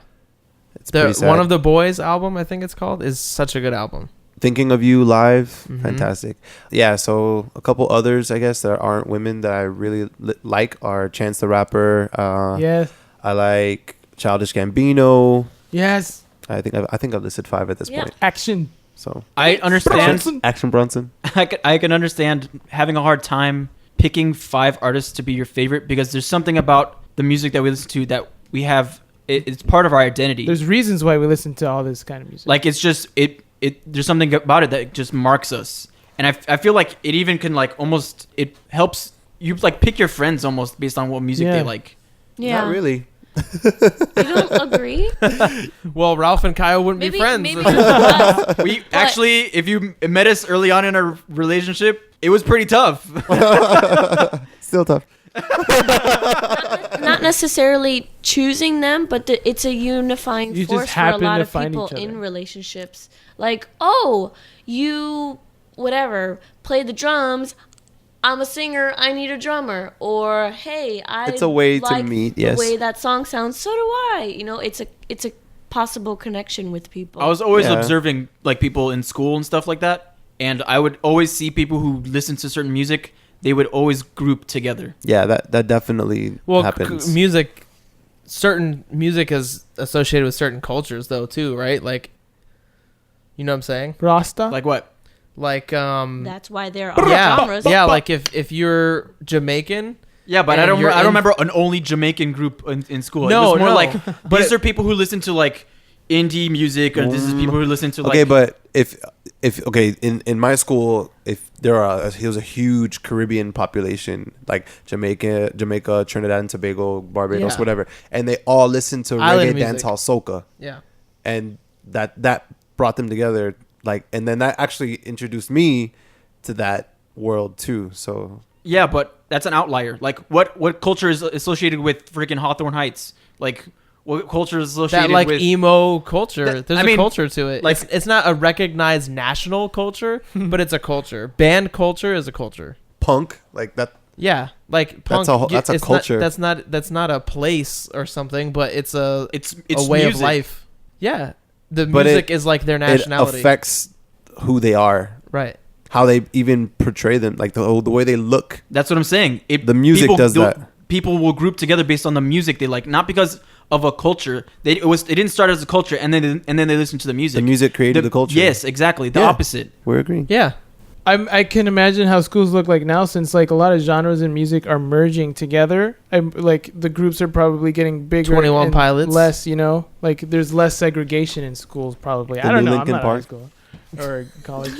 It's pretty sad. One of the Boys album, I think it's called, is such a good album. Thinking of You live, Mhm. fantastic. Yeah, so a couple others, I guess, that aren't women that I really like are Chance the Rapper. Yes. I like Childish Gambino. Yes. I think I've listed 5 at this Yeah. point. Action. So I understand. Action Bronson. I can understand having a hard time picking 5 artists to be your favorite because there's something about the music that we listen to that we have. It's part of our identity. There's reasons why we listen to all this kind of music. Like it's just there's something about it that just marks us, and I feel like it even can like almost it helps you like pick your friends almost based on what music Yeah. they like. Yeah. Not really. You don't agree? Well, Ralph and Kyle wouldn't be friends. Maybe not us. We actually, if you met us early on in our relationship, it was pretty tough. Still tough. Not necessarily choosing them, but it's a unifying You just force for a happen lot to of find people each other. in relationships. Like, oh, you whatever play the drums. I'm a singer. I need a drummer. Or hey, I It's a way to like meet, the yes. way that song sounds. So do I. You know, it's a possible connection with people. I was always Yeah. observing like people in school and stuff like that, and I would always see people who listen to certain music. They would always group together. Yeah, that definitely Well, happens. certain music is associated with certain cultures, though, too, right? Like, you know what I'm saying? Rasta. Like what? Like, That's why there are yeah, genres. yeah. Like if you're Jamaican, Yeah, but And I don't you're in- remember an only Jamaican group in school. No, it was more no, like but these are people who listen to like indie music, or this is people who listen to like. Okay, but if okay, in my school, if there was a huge Caribbean population, like Jamaica, Trinidad and Tobago, Barbados, Yeah. whatever, and they all listen to Island reggae, music. dancehall, soca, yeah, and that brought them together. Like, and then that actually introduced me to that world too. So Yeah, but that's an outlier. Like, what culture is associated with freaking Hawthorne Heights? Like, what culture is associated that like with emo culture. There's I a mean, culture to it. like- It's not a recognized national culture, but it's a culture. Band culture is a culture. punk, like that. Yeah, like punk. That's a it's culture. That's not a place or something, but it's a it's a way music. of life. Yeah, the But music is like their nationality. It affects who they are, Right. how they even portray them, like the way they look. That's what I'm saying. The music does that. People will group together based on the music they like, not because of a culture. It didn't start as a culture, and then they listen to the music. The music created the culture. Yes, exactly. The Yeah. opposite. We're agreeing. Yeah. I can imagine how schools look like now, since like a lot of genres in music are merging together. Like the groups are probably getting bigger. 21 and Pilots. Less, like there's less segregation in schools probably. The I don't new know. Linkin I'm not out Park. of school or college.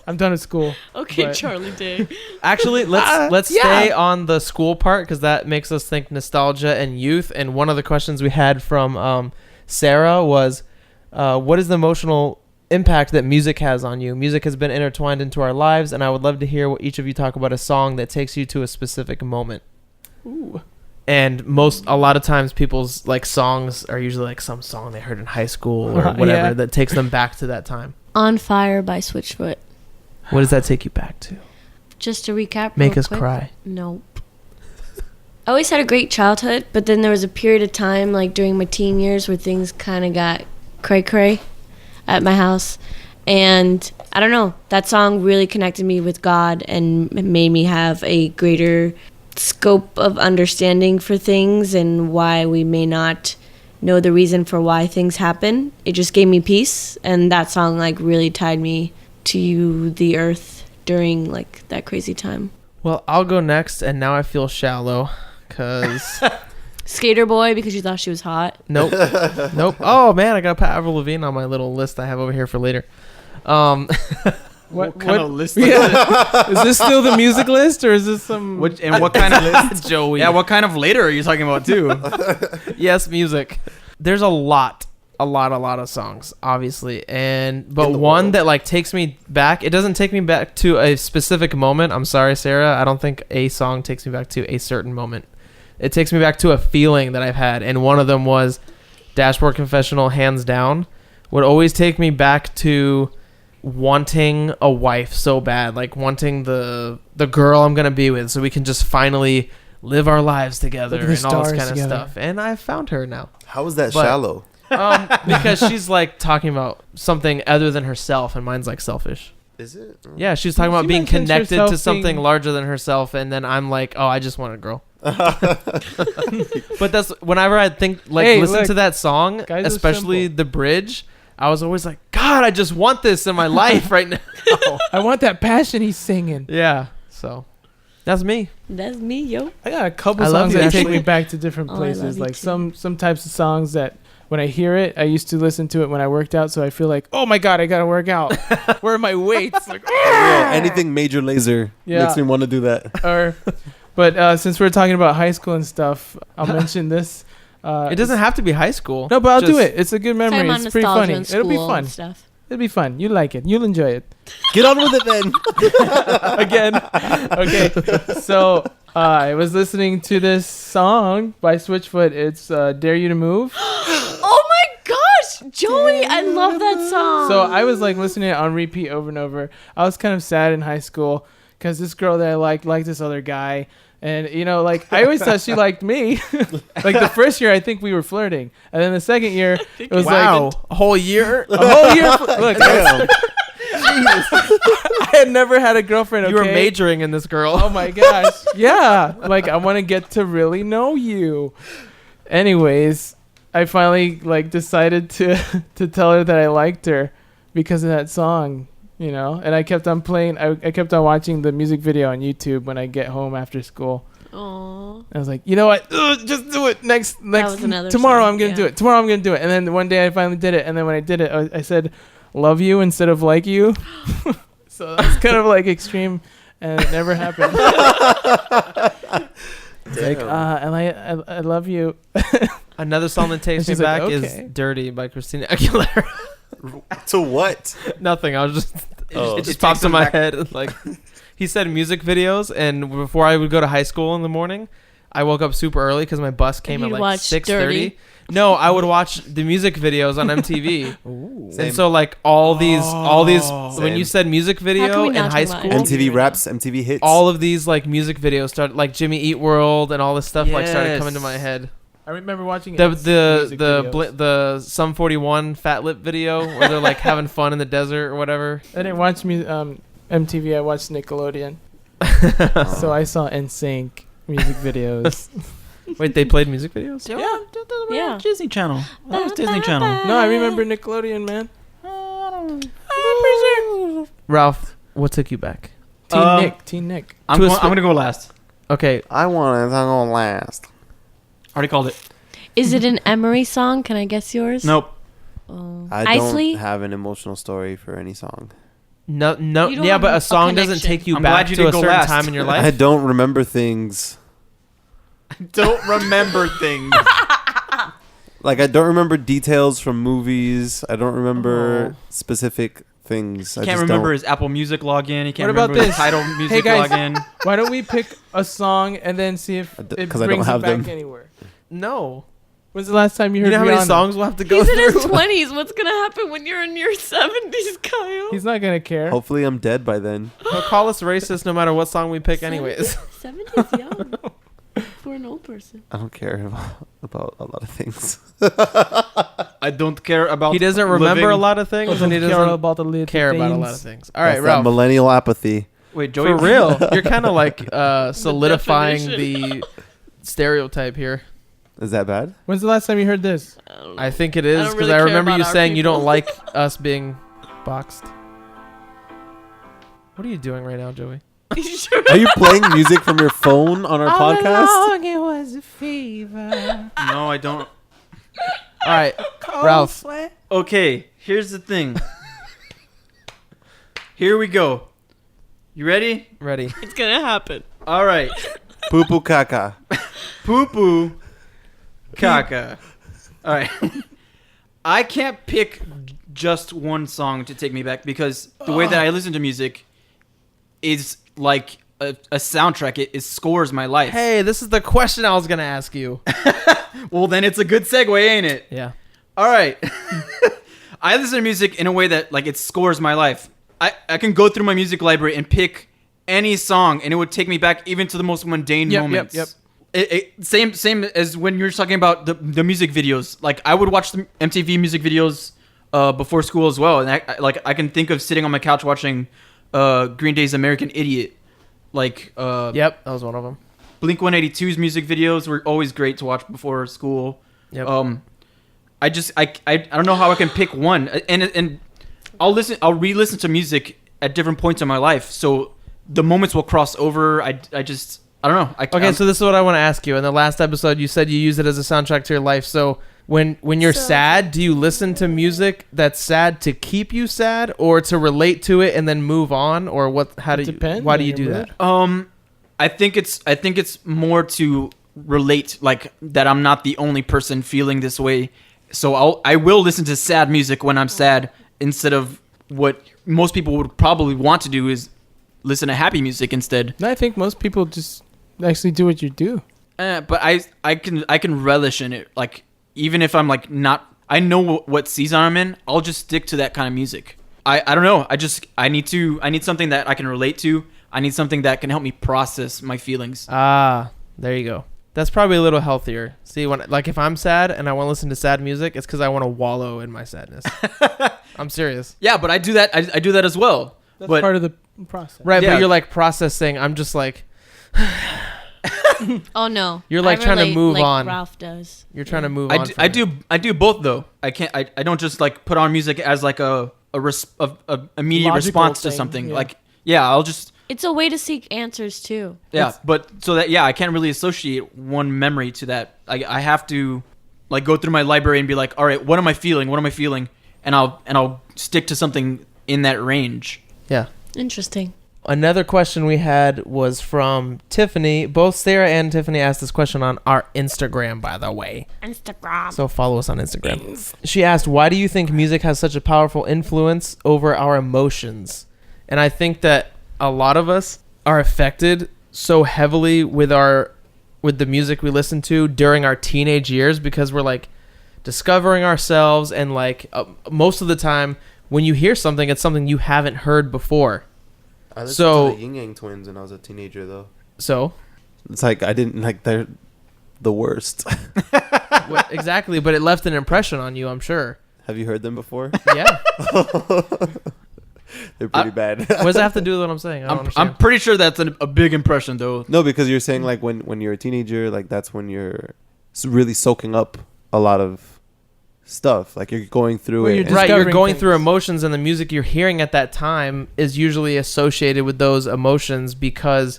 I'm done with school. Okay, But- Charlie Day. Actually, let's yeah. stay on the school part because that makes us think nostalgia and youth. And one of the questions we had from Sarah was, what is the emotional impact that music has on you? Music has been intertwined into our lives, and I would love to hear what each of you talk about a song that takes you to a specific moment. Ooh. And a lot of times people's like songs are usually like some song they heard in high school or whatever Yeah. that takes them back to that time. On Fire by Switchfoot. What does that take you back to? Just to recap, Make real us quick. cry. Nope. I always had a great childhood, but then there was a period of time, like during my teen years, where things kind of got cray-cray at my house. And I don't know, that song really connected me with God and made me have a greater scope of understanding for things and why we may not know the reason for why things happen. It just gave me peace, and that song like really tied me to the earth during like that crazy time. Well, I'll go next, and now I feel shallow because Skater Boy because you thought she was hot. Nope. Nope. Oh man, I got to put Avril Lavigne on my little list I have over here for later. What kind of list? Yeah. Is this still the music list or is this some? What kind of list? Joey. Yeah, what kind of later are you talking about too? Yes, music. There's a lot of songs, obviously, but one that like takes me back. It doesn't take me back to a specific moment. I'm sorry, Sarah. I don't think a song takes me back to a certain moment. It takes me back to a feeling that I've had, and one of them was Dashboard Confessional, hands down. Would always take me back to wanting a wife so bad, like wanting the girl I'm gonna be with, so we can just finally live our lives together and all this kind of stuff. And I found her now. How is that shallow? Because she's like talking about something other than herself, and mine's like selfish. Is it? Yeah, she's talking about She being mentions connected herself to something being- larger than herself, and then I'm like, oh, I just want a girl. But that's whenever I think like Hey, listen look, to that song, guys are especially simple. the bridge, I was always like, God, I just want this in my life right now. I want that passion he's singing. Yeah, so that's me. That's me, yo. I got a couple I love songs you, that take Ashley. me back to different Oh, I places. love you Like too. some types of songs that when I hear it, I used to listen to it when I worked out, so I feel like, oh my god, I gotta work out. Where are my weights? Like, Yeah, anything Major Lazer Yeah. makes me want to do that. but since we're talking about high school and stuff, I'll mention this. It doesn't have to be high school. No, but I'll do Just- it. It's a good memory. Talking about It's pretty nostalgia funny. in It'll be school fun. and stuff. It'll be fun. You like it. You'll enjoy it. Get on with it then. Again. Okay. So I was listening to this song by Switchfoot. It's Dare You to Move. Oh my gosh, Joey, I love that song. So I was like listening to it on repeat over and over. I was kind of sad in high school because this girl that I liked this other guy. And, you know, like, I always thought she liked me. Like, the first year, I think we were flirting. And then the second year, it was Wow, like a whole year. a whole year. Look, I had never had a girlfriend, okay? You were majoring in this girl. Oh, my gosh. Yeah. Like, I want to get to really know you. Anyways, I finally, like, decided to tell her that I liked her because of that song. You know, and I kept on playing. I kept on watching the music video on YouTube when I get home after school. Aww. I was like, you know what? Just do it next. was another tomorrow. song, I'm gonna yeah. do it. Tomorrow I'm gonna do it. And then one day I finally did it. And then when I did it, I said, "Love you" instead of "like you." So that's kind of like extreme, and it never happened. It's like, I love you. Another song that takes me she's like, back okay. is "Dirty" by Christina Aguilera. To what? Nothing. I was just Oh. it just It pops takes in him my back. head. Like he said, music videos. And before I would go to high school in the morning, I woke up super early because my bus came at you'd like watch 6:30. Dirty? No, I would watch the music videos on MTV. Same. And so like all these when Same. you said music How video can we in not high talk about school, MTV raps, MTV hits. all of these like music videos started, like Jimmy Eat World and all this stuff like started Yes. coming to my head. I remember watching The music videos. the Sum 41 Fat Lip video where they're like having fun in the desert or whatever. I didn't watch MTV. I watched Nickelodeon. So I saw NSYNC music videos. Wait, they played music videos? Yeah. Disney Channel. That was Disney Channel. No, I remember Nickelodeon, man. Ralph, what took you back? Teen Nick. I'm gonna go last. Okay, I want it to go last. Already called it. Is it an Emery song? Can I guess yours? Nope. Oh. I Isley? don't have an emotional story for any song. no, You don't yeah, have but a a song doesn't connection. take you I'm back glad you to a didn't go certain last. time in your I life. don't remember things. Don't remember things. Like, I don't remember details from movies. I don't remember Oh. specific things. I Can't just remember don't. his Apple Music login. He can't What about remember the this? title music guys. login. Why don't we pick a song and then see if it 'Cause I don't brings you have back them. anywhere? No. When's the last time you You heard know how many Rihanna? songs we'll have to go He's in his through? 20s. What's going to happen when you're in your 70s, Kyle? He's not gonna care. Hopefully, I'm dead by then. He'll call us racist no matter what song we pick anyways. 70s young for an old person. I don't care about a lot of things. I don't care about. He doesn't remember living. a lot of things and he care doesn't about a little care about a lot of things. All right, That's that Ralph. millennial apathy. Wait, Joey. For real. You're kind of like solidifying the stereotype here. Is that bad? When's the last time you heard this? I don't know. I think it is don't because really I care remember about you our saying you don't people. like us being boxed. What are you doing right now, Joey? Are you playing music from your phone on our podcast? It was a fever. No, I don't. All right, Ralph. Okay, here's the thing. Here we go. You ready? Ready? It's gonna happen. All right. Poo poo caca. Poo poo. Caca. All right. I can't pick just one song to take me back because the way that I listen to music is like a soundtrack. It scores my life. Hey, this is the question I was gonna ask you. Well, then it's a good segue, ain't it? Yeah. All right. I listen to music in a way that like it scores my life. I can go through my music library and pick any song, and it would take me back even to the most mundane moments. Yep. Same as when you're talking about the music videos. Like I would watch the MTV music videos before school as well, and I can think of sitting on my couch watching Green Day's American Idiot. Like Yep, that was one of them. Blink-182's music videos were always great to watch before school. Yep. I don't know how I can pick one, and I'll re-listen to music at different points in my life, so the moments will cross over. I don't know. Okay, so this is what I want to ask you. In the last episode, you said you use it as a soundtrack to your life. So when you're sad, do you listen to music that's sad to keep you sad, or to relate to it and then move on, or what? How do you? Why do you do that? I think it's more to relate, like that I'm not the only person feeling this way. So I will listen to sad music when I'm sad, instead of what most people would probably want to do is listen to happy music instead. No, I think most people just actually do what you do. But I can relish in it. Like even if I'm like not, I know what season I'm in. I'll just stick to that kind of music. I don't know. I need something that I can relate to. I need something that can help me process my feelings. Ah, there you go. That's probably a little healthier. See, if I'm sad and I want to listen to sad music, it's because I want to wallow in my sadness. I'm serious. Yeah, but I do that. I do that as well. That's part of the process. Right, Yeah. but you're like processing. I'm just like, Oh no. You're like I trying to relate move like on. Ralph does. You're trying to move on. I do both though. I can't. I don't just like put on music as like a immediate Logical response to thing, something. yeah. Like I'll just. It's a way to seek answers too. Yeah, but so that I can't really associate one memory to that. I have to like go through my library and be like, all right, what am I feeling? What am I feeling? And I'll stick to something in that range. Yeah. Interesting. Another question we had was from Tiffany. Both Sarah and Tiffany asked this question on our Instagram, by the way. Instagram. So follow us on Instagram. She asked, why do you think music has such a powerful influence over our emotions? And I think that a lot of us are affected so heavily with the music we listen to during our teenage years, because we're like discovering ourselves, and like most of the time when you hear something, it's something you haven't heard before. I listened So- to the Yin Yang Twins when I was a teenager, though. So It's like I didn't like they're the worst. exactly, but it left an impression on you, I'm sure. Have you heard them before? Yeah. They're pretty bad. What does that have to do with what I'm saying? I don't I'm understand. pretty sure that's a big impression though. No, because you're saying like when you're a teenager, like that's when you're really soaking up a lot of stuff. Like you're going through Well, it. you're and- Right, you're discovering going things. through emotions, and the music you're hearing at that time is usually associated with those emotions because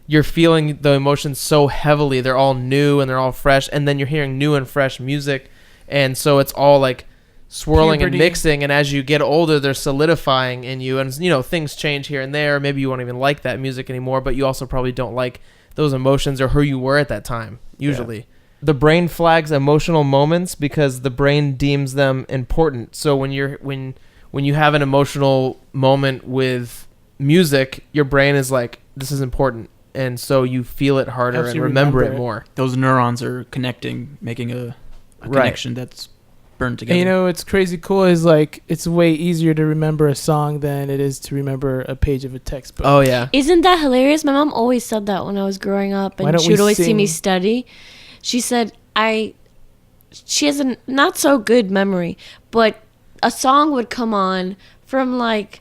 you're feeling the emotions so heavily. They're all new and they're all fresh, and then you're hearing new and fresh music, and so it's all like swirling Puberty. and mixing, and as you get older, they're solidifying in you, and things change here and there. Maybe you won't even like that music anymore, but you also probably don't like those emotions or who you were at that time, usually. Yeah. The brain flags emotional moments because the brain deems them important. So when you have an emotional moment with music, your brain is like, this is important, and so you feel it harder Helps and you remember remember it it. more. Those neurons are connecting, making a Right. connection that's burned together. And what's crazy cool is like it's way easier to remember a song than it is to remember a page of a textbook. Oh yeah. Isn't that hilarious? My mom always said that when I was growing up, Why and don't she we would always see me sing? study. She said she has a not so good memory, but a song would come on from like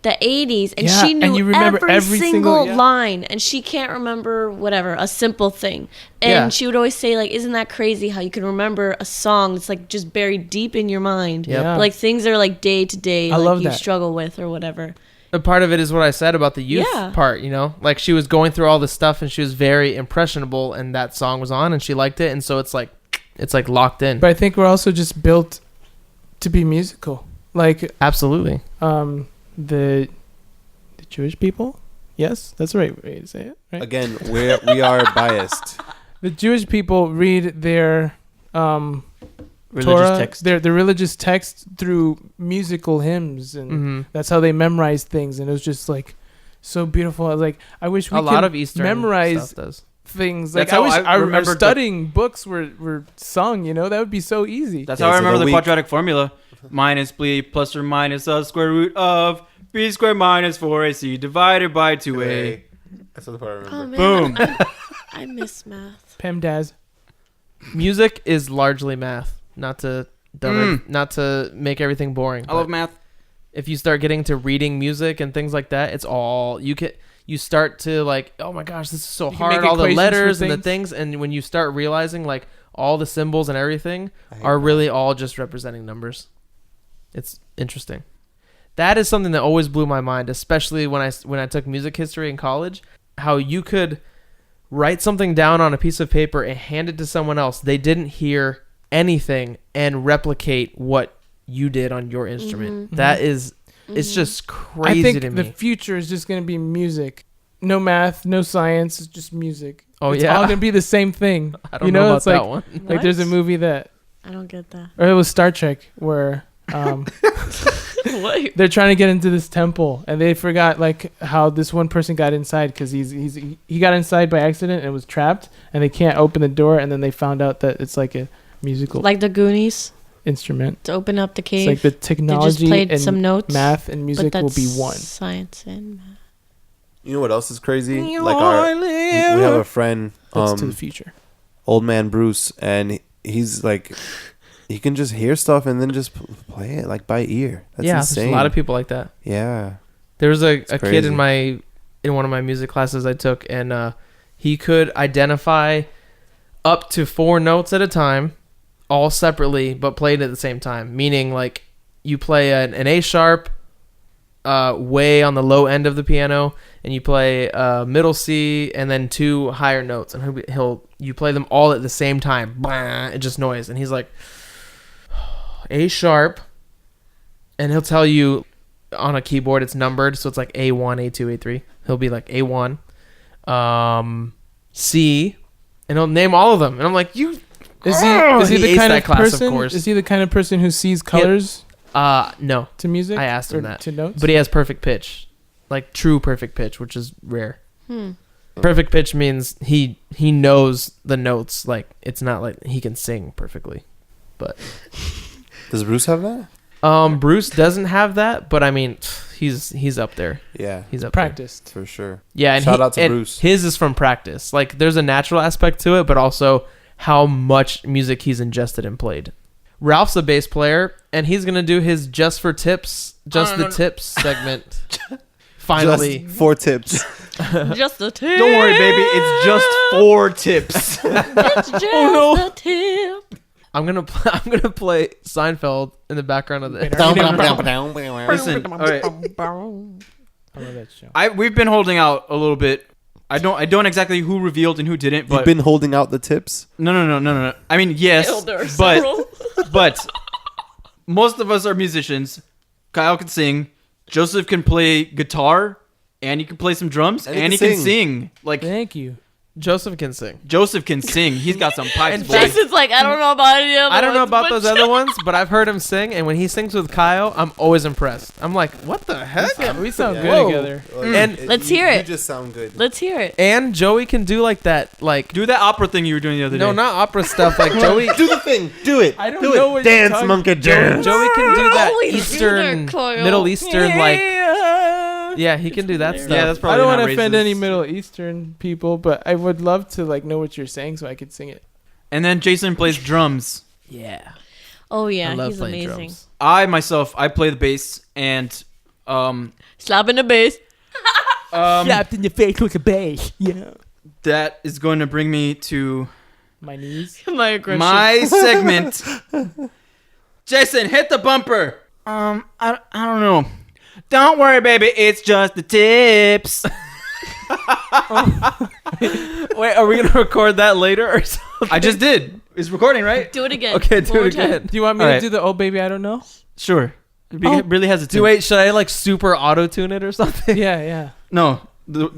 the 80s, and Yeah, she and knew you remember every single- single yeah. line, and she can't remember whatever, a simple thing. And Yeah. she would always say, like, isn't that crazy how you can remember a song that's like just buried deep in your mind? Yep. Yeah. Like things are like day to day, I like love you that. struggle with or whatever. A part of it is what I said about the youth Yeah. part, you know? Like, she was going through all this stuff, and she was very impressionable, and that song was on, and she liked it, and so it's like locked in. But I think we're also just built to be musical. Like, Absolutely. the Jewish people? Yes, that's the right way to say it, right? Again, we are biased. The Jewish people read their Religious Torah, text. their religious text through musical hymns, and Mm-hmm. that's how they memorize things. And it was just like so beautiful. I was like, I wish we A could lot of Eastern memorize stuff does. things. That's Like, I how wish I I remembered remember the- studying books were sung. You know, that would be so easy. That's Yeah, how I so remember the the week- quadratic formula. Minus b plus or minus a square root of b squared minus 4ac divided by 2a. That's the part I Oh remember. man, I miss math. PEMDAS. Music is largely math, not to make everything boring. I love math. If you start getting to reading music and things like that, it's all you start to like, oh my gosh, this is so You can hard, make all the equations for letters and the things. things, and when you start realizing like all the symbols and everything I hate are math. really all just representing numbers. It's interesting. That is something that always blew my mind, especially when I took music history in college, how you could write something down on a piece of paper and hand it to someone else. They didn't hear anything and replicate what you did on your instrument. Mhm. That is, it's just crazy I think to the me. future is just going to be music. No math, no science, it's just music. Oh, it's yeah. all going to be the same thing. I don't you know about it's that like, one. Like there's a movie that, I don't get that. or it was Star Trek, where What? they're trying to get into this temple, and they forgot like how this one person got inside because he got inside by accident and was trapped, and they can't open the door, and then they found out that it's like a musical Like the Goonies instrument. to open up the It's cave. like the They just technology played and some notes. math and music but will that's be one. Science and math. You know what else is crazy? Like we have a friend, That's to the future. old man Bruce, and he's like, he can just hear stuff and then just play it like by ear. That's yeah, insane. there's a lot of people like that. Yeah. There was a kid crazy. in one of my music classes I took, and he could identify up to 4 notes at a time, all separately, but played at the same time. Meaning, like, you play an A sharp, way on the low end of the piano, and you play middle C, and then 2 higher notes, and you play them all at the same time. Blah, it just noise, and he's like, A sharp, and he'll tell you on a keyboard it's numbered, so it's like A1, A2, A3. He'll be like A1, C, and he'll name all of them, and I'm like, you. Is he He the aced kind that of class, of person? course. Is he the kind of person who sees colors No, to music? I asked him or that. to notes. but he has perfect pitch, like true perfect pitch, which is rare. Hmm. Perfect pitch means he knows the notes, like it's not like he can sing perfectly. But Does Bruce have that? Bruce doesn't have that, but I mean, he's up there. Yeah, He's up practiced. for sure. there. Yeah, and Shout out to and Bruce. His is from practice. Like there's a natural aspect to it, but also how much music he's ingested and played. Ralph's a bass player, and he's gonna do his Just for Tips, Tips segment. Finally, Just 4 tips. Just the tip. Don't worry, baby. It's just 4 tips. It's just the tip. I'm gonna play Seinfeld in the background of this. Listen, all right. I love that show. We've been holding out a little bit. I don't exactly who revealed and who didn't, but You've been holding out the tips. no. I mean, yes, but most of us are musicians. Kyle can sing. Joseph can play guitar, and he can play some drums, And he and he can can sing. Like Thank you. Joseph can sing. Joseph can sing. He's got some pipes, And boy. Jason's like, I don't know about any other I don't know ones, about but those other ones, but I've heard him sing, and when he sings with Kyle, I'm always impressed. I'm like, what the heck? We sound good Whoa. together. And Let's hear You it. just sound good. Let's hear it. And Joey can do like that, like Do that opera thing you were doing the other day. no, not opera stuff. Like Joey, Do the thing. Do it. I don't do know it. what you're Dance, talking- monkey, dance. Joey can do that Always do Eastern, that, Kyle. Middle Eastern, like yeah, he can do that stuff. Yeah, that's I probably don't not want to offend racist. any Middle Eastern people, but I would love to like know what you're saying so I could sing it. And then Jason plays drums. yeah. Oh yeah, I love he's playing amazing. drums. I play the bass, and Slapping the bass. Slapped in your face with a bass. Yeah. that is going to bring me to My knees. My aggression. my segment. Jason, hit the bumper. I don't know. Don't worry, baby, it's just the tips. Wait, are we gonna record that later or something? I just did. It's recording, right? Do it again. Okay, One do more it time. again. Do you want me All to right. do the "Oh baby, I don't know"? Sure. Be really hesitant. Wait, should I like super auto tune it or something? Yeah, yeah. No.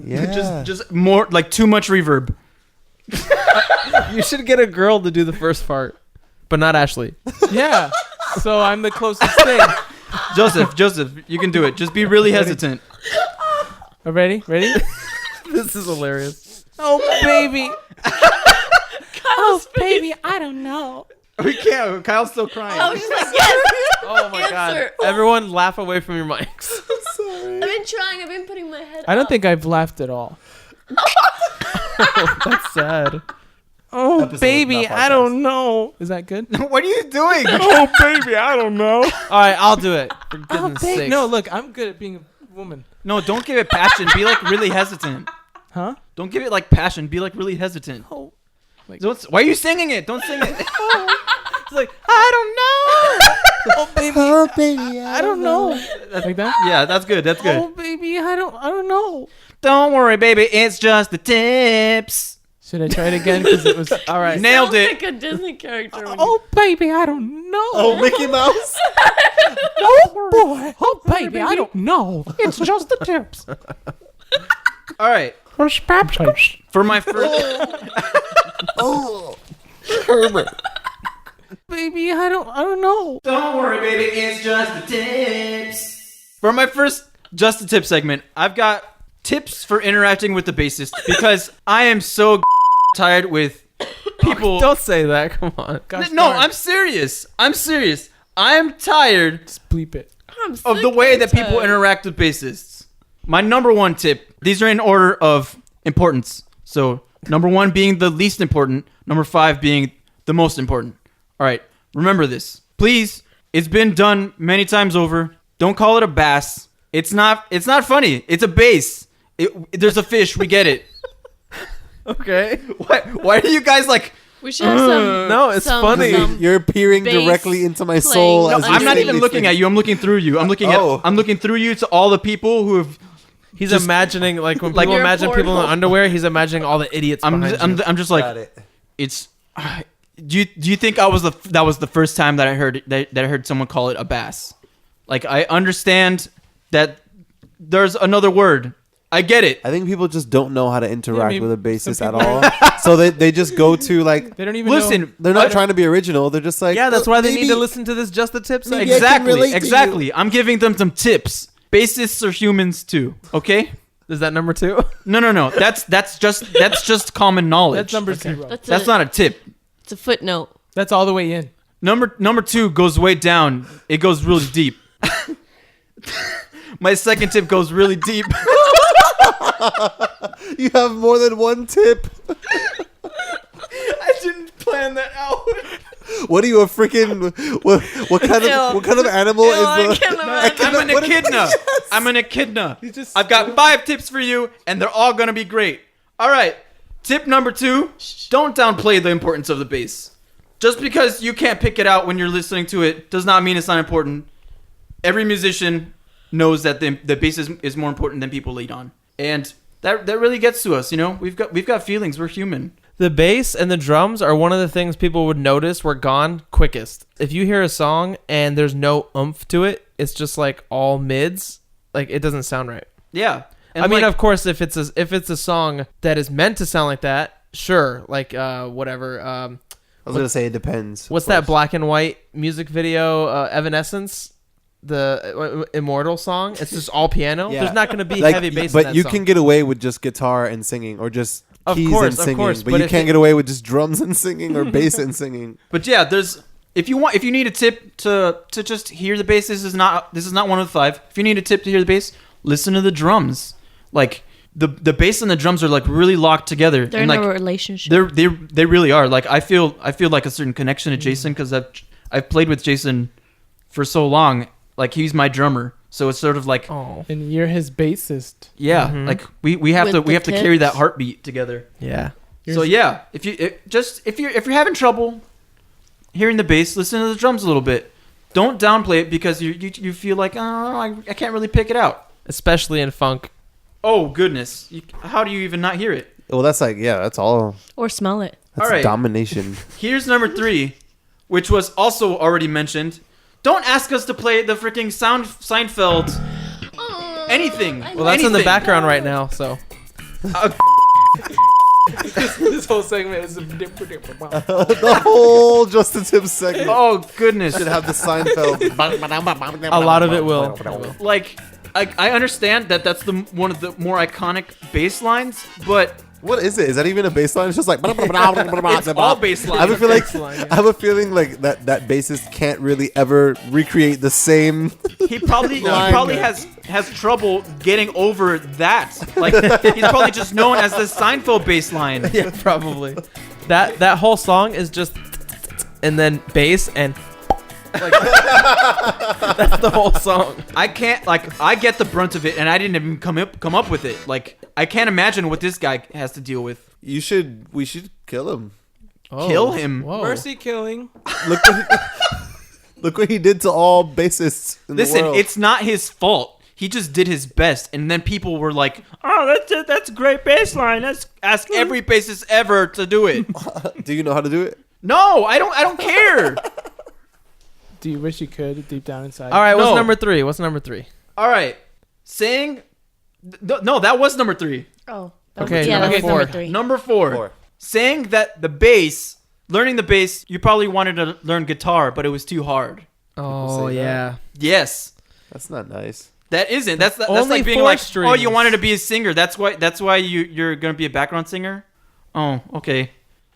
Yeah. Just more like too much reverb. You should get a girl to do the first part, but not Ashley. Yeah. So I'm the closest thing. Joseph, you can do it. Just be really hesitant. Ready? Ready? This is hilarious. Oh baby. Oh baby, I don't know. We can't. Kyle's still crying. I was just like, yes. Oh my Answer. god! Everyone, laugh away from your mics. I've been trying. I've been putting my head. I don't up. think I've laughed at all. That's sad. Oh Episode, baby, not I don't know. Is that good? What are you doing? Oh baby, I don't know. All right, I'll do it. For Oh goodness baby. sake. No, look, I'm good at being a woman. No, don't give it passion. Be like really hesitant. Huh? Don't give it like passion. Be like really hesitant. Oh. Like, Why are you singing it? Don't sing it. It's like I don't know. oh baby, I don't know. Like that? Yeah, that's good. That's good. Oh baby, I don't know. Don't worry, baby. It's just the tips. Should I try it again? Because it was All right. Nailed Sounds it. like a Disney character. when you- Oh baby, I don't know. Oh, Mickey Mouse. Oh boy. Oh baby, I don't know. It's just the tips. All right. For my first. Baby, I don't know. Don't worry, baby. It's just the tips. For my first Just the Tip segment, I've got tips for interacting with the bassist because I am so tired with people. Don't say that. Come on. Gosh No, darn. I'm serious. I'm tired Just bleep it. I'm of the sick way and that people tired. interact with bassists. My number one tip, these are in order of importance. So, number 1 being the least important, number 5 being the most important. All right, remember this. Please, it's been done many times over. Don't call it a bass. It's not funny. It's a bass. There's a fish, we get it. Okay. Why are you guys like We should have some. No, it's some- funny. some- You're peering bass directly into my playing. soul. No, as I'm you're not saying even these looking things. at you. I'm looking through you. I'm looking Oh. I'm looking through you to all the people who have He's Just- imagining like when like- people Your imagine people in portal. underwear. He's imagining all the idiots behind you. I'm just like Got it. it's do you think that was the first time that I heard someone call it a bass? Like I understand that there's another word. I get it. I think people just don't know how to interact maybe with a bassist some at all. So they just go to like They don't even Listen, they're not trying to be original. They're just like Yeah, that's why they need maybe- to listen to this Just the Tips. Maybe I can relate to exactly. I'm giving them some tips. Bassists are humans too. Okay? Is that number 2? No. That's just common knowledge. That's number 0. That's not a tip. It's a footnote. That's all the way in. Number 2 goes way down. It goes really deep. My second tip goes really deep. You have more than one tip. I didn't plan that out. What are you, a freaking what kind of animal Ew, is I the can't imagine. I'm an echidna. I'm an echidna. I've got 5 tips for you, and they're all gonna be great. All right. Tip number 2: don't downplay the importance of the bass. Just because you can't pick it out when you're listening to it does not mean it's not important. Every musician knows that the bass is more important than people lead on, and that really gets to us. You know, we've got feelings. We're human. The bass and the drums are one of the things people would notice were gone quickest. If you hear a song and there's no oomph to it, it's just like all mids. Like it doesn't sound right. Yeah. And I mean, like, of course, if it's a song that is meant to sound like that, sure. Like whatever. I was gonna say it depends. What's of that course. black and white music video? Evanescence, the Immortal song. It's just all piano. Yeah. There's not going to be Like, heavy bass. but in that you song. can get away with just guitar and singing, or just Of keys course, and of singing. course, but but you if can't it- get away with just drums and singing or bass and singing. But yeah, if you need a tip to just hear the bass, this is not one of the 5. If you need a tip to hear the bass, listen to the drums. Like the bass and the drums are like really locked together. They're and in like a relationship. they really are. Like I feel like a certain connection to Jason because I've played with Jason for so long. Like he's my drummer, so it's sort of like Oh, And you're his bassist. yeah, Mhm. like we have With to the carry that tips. heartbeat together. yeah. So yeah, if you're having trouble hearing the bass, listen to the drums a little bit. don't downplay it because you feel like, I can't really pick it out. Especially in funk. Oh, goodness. How do you even not hear it? Well, that's like, yeah, that's all. Or smell it. That's All right. domination. Here's number 3, which was also already mentioned. Don't ask us to play the freaking Seinfeld anything. Well, that's in the background right now, so. This whole segment is The whole Just the Tips segment. Oh, goodness. Should have the Seinfeld. a lot of it will. Like, I understand that that's one of the more iconic bass lines, but What is it? Is that even a bass line? It's just like it's all bass I have a lines. feeling Bass line, I have a feeling like that bassist can't really ever recreate the same. He probably Line. has trouble getting over that. Like, he's probably just known as the Seinfeld bass line. Yeah, probably. That whole song is just and then bass and like that's the whole song. I can't, like, I get the brunt of it, and I didn't even come up with it. Like, I can't imagine what this guy has to deal with. We should kill him. Kill him. Whoa. Mercy killing. Look what he did to all bassists in the Listen, world. it's not his fault. He just did his best, and then people were like, "Oh, that's a great bass line. Let's ask every bassist ever to do it." Do you know how to do it? No, I don't care. Do you wish you could deep down inside? All right, No. what's number 3? All right, saying no, that was number 3. Oh. Okay, Yeah, that number was four. number 3. Number 4, saying that learning the bass, you probably wanted to learn guitar, but it was too hard. Oh, say that. yeah. Yes. That's not nice. That's Only like being 4 like, strings. oh, you wanted to be a singer. That's why you're gonna be a background singer. Oh, okay.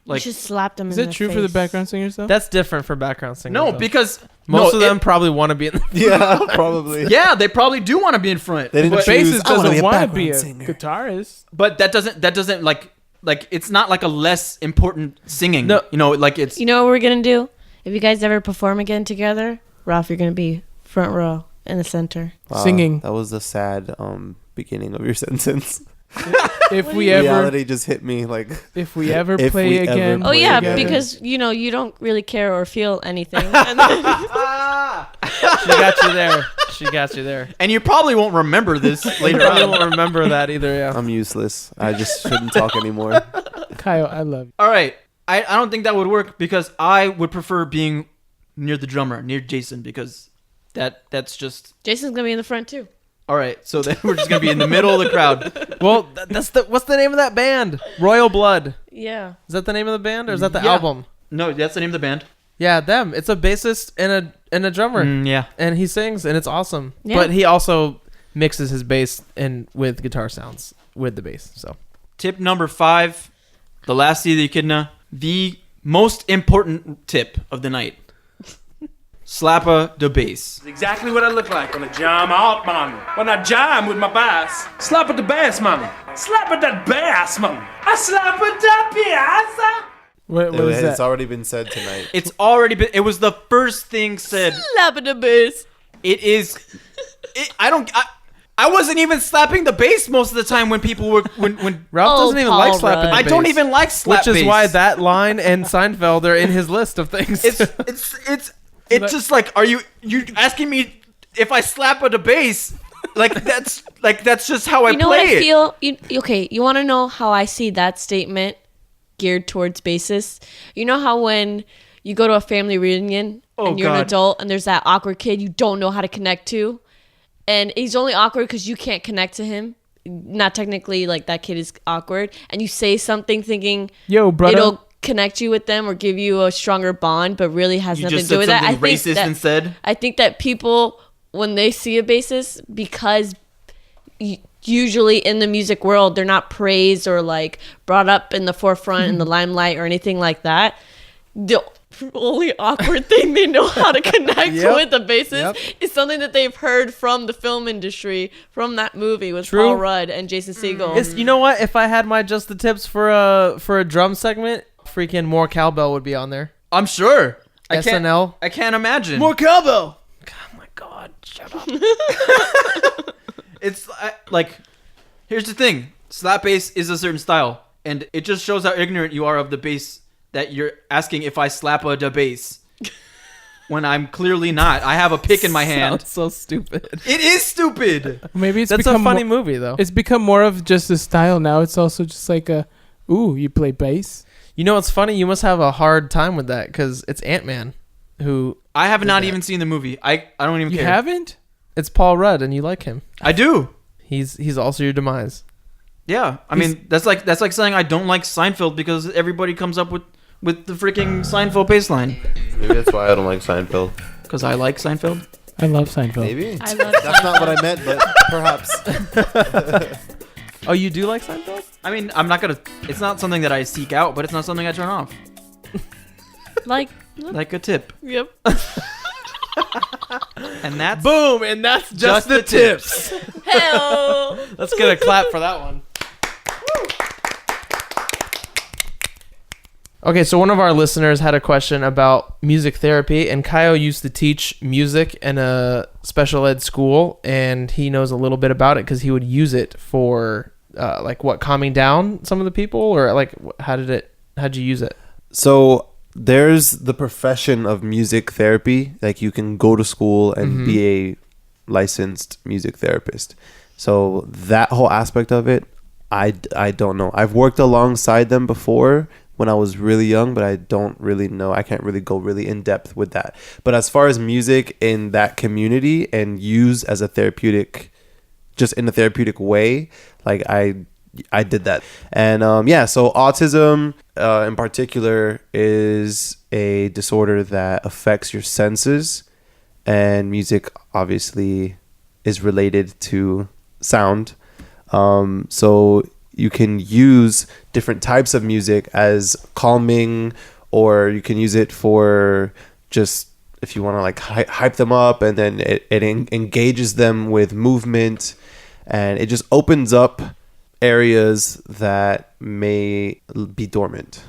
Like, you just slapped them Is in it the true for the face. background singers though? That's different for background singers. no, though. because most of them it- probably want to be in the Yeah, probably. yeah, they probably do want to be in front. They didn't but, choose- Bassist I wanna be doesn't a want to background be a singer. guitarist. but that doesn't like it's not like a less important singing. No. You know, like it's You know what we're going to do? If you guys ever perform again together, Ralph, you're going to be front row in the center. Wow, Singing. That was the sad beginning of your sentence. If we ever, Reality just hit me like. if we ever If play we ever again. Oh, play yeah, together. because, you don't really care or feel anything. And then- She got you there. and you probably won't remember this You later probably on. won't remember that either, yeah. I'm useless. I just shouldn't talk anymore. Kyle, I love you. All right, I don't think that would work because I would prefer being near the drummer, near Jason, because that's just Jason's going to be in the front, too. all right. So then we're just gonna be in the middle of the crowd. Well, what's the name of that band? Royal Blood. Yeah. Is that the name of the band or is that the Yeah. album? No, that's the name of the band. Yeah, them. It's a bassist and a drummer. Yeah. And he sings and it's awesome. Yeah. But he also mixes his bass in with guitar sounds with the bass. So Tip number 5, the last C of the echidna, the most important tip of the night. Slappa the bass. Exactly what I look like when I jam out, man. When I jam with my bass. Slap at the bass, man. Slap at that bass, man. I slap at that bass. What is It's that? already been said tonight. It's already been. It was the first thing said. Slapping the bass. It is. I wasn't even slapping the bass most of the time when people were when. Ralph Oh, doesn't even Paul like slapping Rudd. the I don't bass, even like slap which is bass. why that line and Seinfeld are in his list of things. It's just like, are you asking me if I slap at the bass? That's just how I You know play what I it. feel? You want to know how I see that statement geared towards bassists? You know how when you go to a family reunion Oh, and you're an God. adult and there's that awkward kid you don't know how to connect to, and he's only awkward because you can't connect to him. Not technically, like that kid is awkward, and you say something thinking Yo, brother. it'll connect you with them or give you a stronger bond, but really has You nothing just to do said with that. something racist instead. I think that people, when they see a bassist, because usually in the music world, they're not praised or like brought up in the forefront in the limelight or anything like that. The only awkward thing they know how to connect Yep. with the bassist Yep. is something that they've heard from the film industry, from that movie with True. Paul Rudd and Jason Segel. It's, you know what? If I had my just the tips for a drum segment, freaking more cowbell would be on there. I'm sure. SNL. I can't imagine. More cowbell. Oh my god! Shut up. It's like, here's the thing: slap bass is a certain style, and it just shows how ignorant you are of the bass that you're asking if I slap a da bass. when I'm clearly not. I have a pick in my hand. Sounds so stupid. It is stupid. Maybe it's That's a become funny more, movie though. it's become more of just a style now. It's also just like ooh, you play bass. You know what's funny? You must have a hard time with that because it's Ant-Man who. I have not that. even seen the movie. I don't even You care. haven't? It's Paul Rudd and you like him. I do. He's also your demise. Yeah. I mean, that's like saying I don't like Seinfeld because everybody comes up with the freaking Seinfeld baseline. Maybe that's why I don't like Seinfeld. Because I like Seinfeld. I love Seinfeld. Maybe. I love That's not what I meant, but perhaps. Oh, you do like Seinfeld? I mean, I'm not gonna. It's not something that I seek out, but it's not something I turn off. Like, Like a tip. Yep. And that's Boom, and that's just the tips. hell. Let's get a clap for that one. Okay, so one of our listeners had a question about music therapy, and Kyle used to teach music in a special ed school, and he knows a little bit about it because he would use it for calming down some of the people, or like how'd you use it? So there's the profession of music therapy. Like you can go to school and be a licensed music therapist. So that whole aspect of it, I don't know. I've worked alongside them before when I was really young, but I don't really know. I can't really go really in depth with that. But as far as music in that community and used as a therapeutic, just in a therapeutic way, like I did that. And so autism in particular is a disorder that affects your senses, and music obviously is related to sound. So you can use different types of music as calming, or you can use it for just if you want to like hype them up, and then it engages them with movement, and it just opens up areas that may be dormant.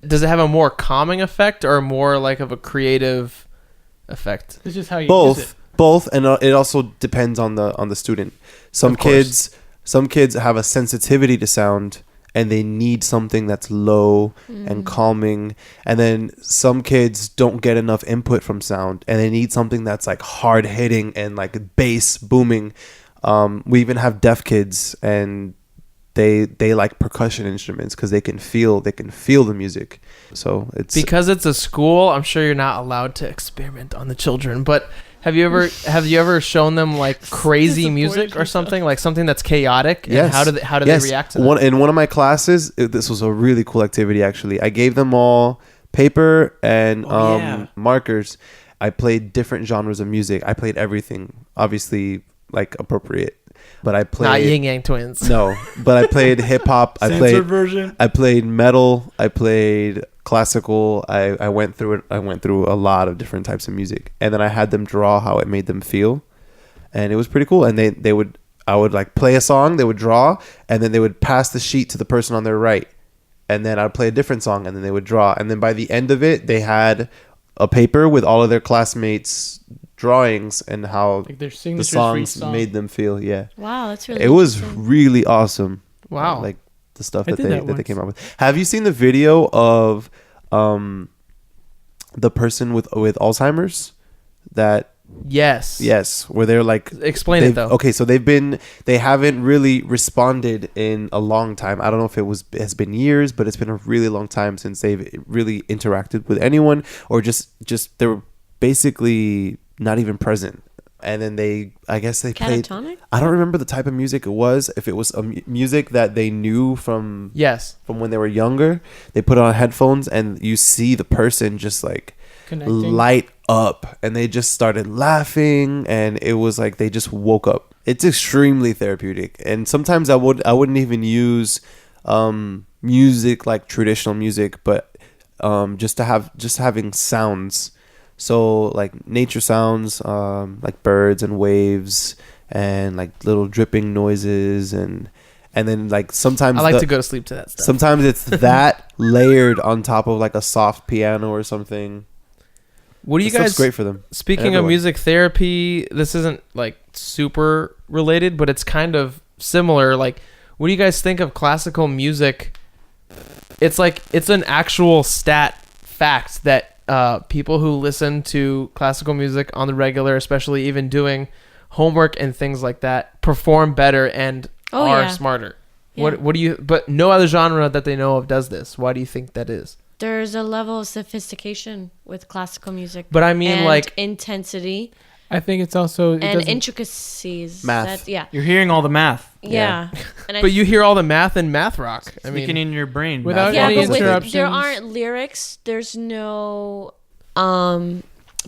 Does it have a more calming effect or more like of a creative effect? It's just how you use it. Both, and it also depends on the student. Some kids have a sensitivity to sound, and they need something that's low and calming. And then some kids don't get enough input from sound, and they need something that's like hard hitting and like bass booming. We even have deaf kids, and they like percussion instruments because they can feel the music. So it's Because it's a school, I'm sure you're not allowed to experiment on the children, but have you ever shown them like crazy music or something, like something that's chaotic? And Yes. how do they react to that? In one of my classes, this was a really cool activity actually. I gave them all paper and markers. I played different genres of music. I played everything, obviously like appropriate. But I played Not Yin Yang Twins. No, but I played hip hop. version. I played metal. I played classical. I went through it. I went through a lot of different types of music, and then I had them draw how it made them feel, and it was pretty cool. And I would like play a song. They would draw, and then they would pass the sheet to the person on their right, and then I'd play a different song, and then they would draw. And then by the end of it, they had a paper with all of their classmates' drawings and how Like their the signatures for each songs song. made them feel. Yeah. Wow, that's really It was interesting. really awesome. Wow. Like the stuff I that did they that they once. came up with. Have you seen the video of the person with Alzheimer's? Yes. Where they're like Explain it though. Okay, so they haven't really responded in a long time. I don't know if it has been years, but it's been a really long time since they've really interacted with anyone, or just they were basically not even present. And then they played. Catatonic? I don't remember the type of music it was. If it was music that they knew from when they were younger, they put on headphones, and you see the person just like Connecting. light up, and they just started laughing, and it was like they just woke up. It's extremely therapeutic. And sometimes I wouldn't even use music like traditional music, but just having sounds. So like nature sounds, like birds and waves and like little dripping noises, and then like sometimes I like to go to sleep to that stuff. Sometimes it's that layered on top of like a soft piano or something. What do you That stuff's guys? great for them. Speaking of Everyone. music therapy, this isn't like super related, but it's kind of similar. Like, what do you guys think of classical music? It's like it's an actual fact that people who listen to classical music on the regular, especially even doing homework and things like that, perform better and are smarter. Yeah. What do you? But no other genre that they know of does this. Why do you think that is? There's a level of sophistication with classical music. But I mean, and like intensity I think it's also and intricacies. Math. You're hearing all the math. Yeah. And but you hear all the math in math rock. I mean, Speaking in your brain. Without yeah, any but interruptions. there aren't lyrics. There's no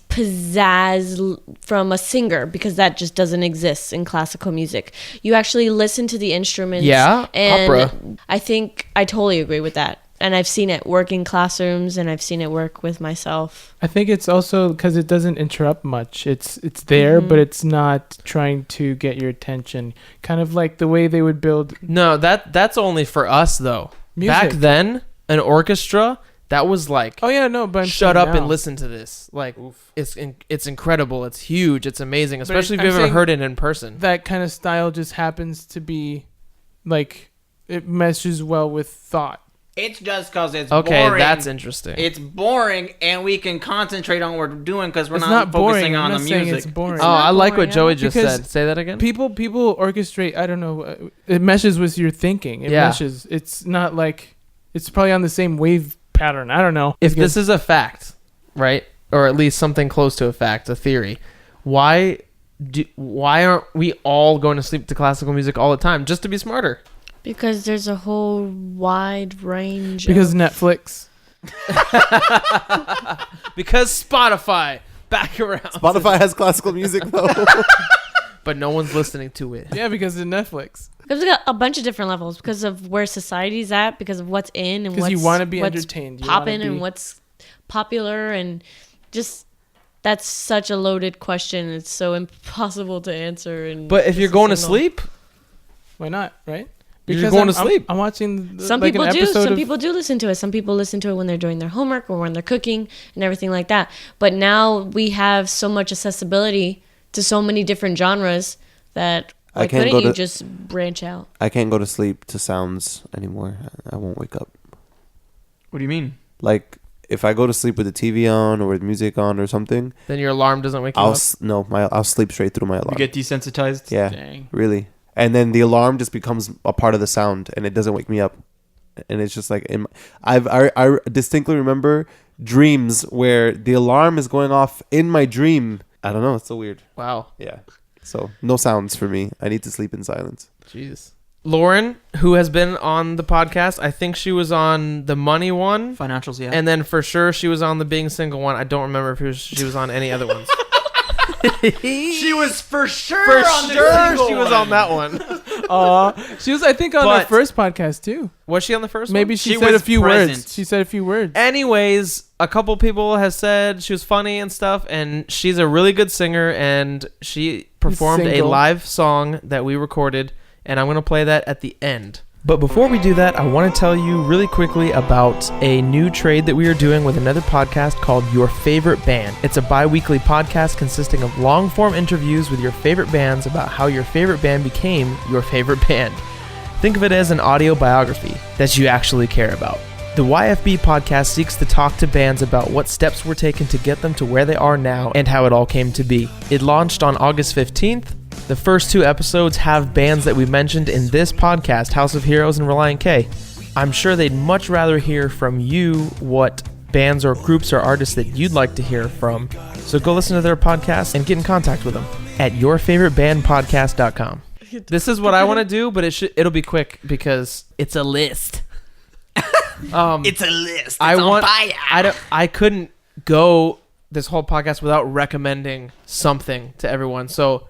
pizzazz from a singer because that just doesn't exist in classical music. You actually listen to the instruments. Yeah, and opera. I think I totally agree with that. And I've seen it work in classrooms, and I've seen it work with myself. I think it's also because it doesn't interrupt much. It's there, but it's not trying to get your attention. Kind of like the way they would build no, that's only for us though. music. Back then, an orchestra that was like, Oh yeah, no, but I'm shut saying up now. and listen to this. Like, it's incredible. It's huge. It's amazing, especially if I'm you've ever saying heard it in person. That kind of style just happens to be, like, it meshes well with thought. It's just because it's Okay, boring. that's interesting. It's boring, and we can concentrate on what we're doing because we're It's not boring. focusing I'm on not the saying music. it's boring. It's Oh, not I like boring what Joey at all. just Because said. Say that again. People orchestrate. I don't know. It meshes with your thinking. It Yeah. meshes. It's not like it's probably on the same wave pattern. I don't know. If this is a fact, right, or at least something close to a fact, a theory, why aren't we all going to sleep to classical music all the time just to be smarter? Because there's a whole wide range. because of, Netflix. Because Spotify back around. Spotify has classical music though. But no one's listening to it. Yeah, because of Netflix. Because we got a bunch of different levels because of where society's at, because of what's in and Because what's you want to be what's entertained. You wanna popping and be- what's popular, and just that's such a loaded question. It's so impossible to answer. And But if you're going to sleep, Why not? Right? You're going to sleep. I'm watching. some like people an do. episode Some of- people do listen to it. Some people listen to it when they're doing their homework or when they're cooking and everything like that. But now we have so much accessibility to so many different genres that I why can't couldn't go you to- just branch out? I can't go to sleep to sounds anymore. I won't wake up. What do you mean? Like if I go to sleep with the TV on or with music on or something, then your alarm doesn't wake you I'll up. I'll sleep straight through my alarm. You get desensitized? Yeah, Dang. really. And then the alarm just becomes a part of the sound, and it doesn't wake me up. And it's just like I distinctly remember dreams where the alarm is going off in my dream. I don't know. It's so weird. Wow. Yeah. So no sounds for me. I need to sleep in silence. Jeez. Lauren, who has been on the podcast, I think she was on the money one. Financials, yeah. And then for sure she was on the being single one. I don't remember if she was on any other ones. she was for sure For on the sure single she was one. on that one. She was, I think, on our But- first podcast too. Was she on the first Maybe one? she She said a was few present. words. She said a few words. Anyways, a couple people has said she was funny and stuff, and she's a really good singer, and she performed a Single. live song that we recorded, and I'm going to play that at the end. But before we do that, I want to tell you really quickly about a new trade that we are doing with another podcast called Your Favorite Band. It's a bi-weekly podcast consisting of long-form interviews with your favorite bands about how your favorite band became your favorite band. Think of it as an audio biography that you actually care about. The YFB podcast seeks to talk to bands about what steps were taken to get them to where they are now and how it all came to be. It launched on August 15th. The first 2 episodes have bands that we mentioned in this podcast, House of Heroes and Reliant K. I'm sure they'd much rather hear from you what bands or groups or artists that you'd like to hear from. So go listen to their podcast and get in contact with them at yourfavoritebandpodcast.com. This is what I want to do, but it'll be quick because it's a list. It's a list. It's I couldn't go this whole podcast without recommending something to everyone. So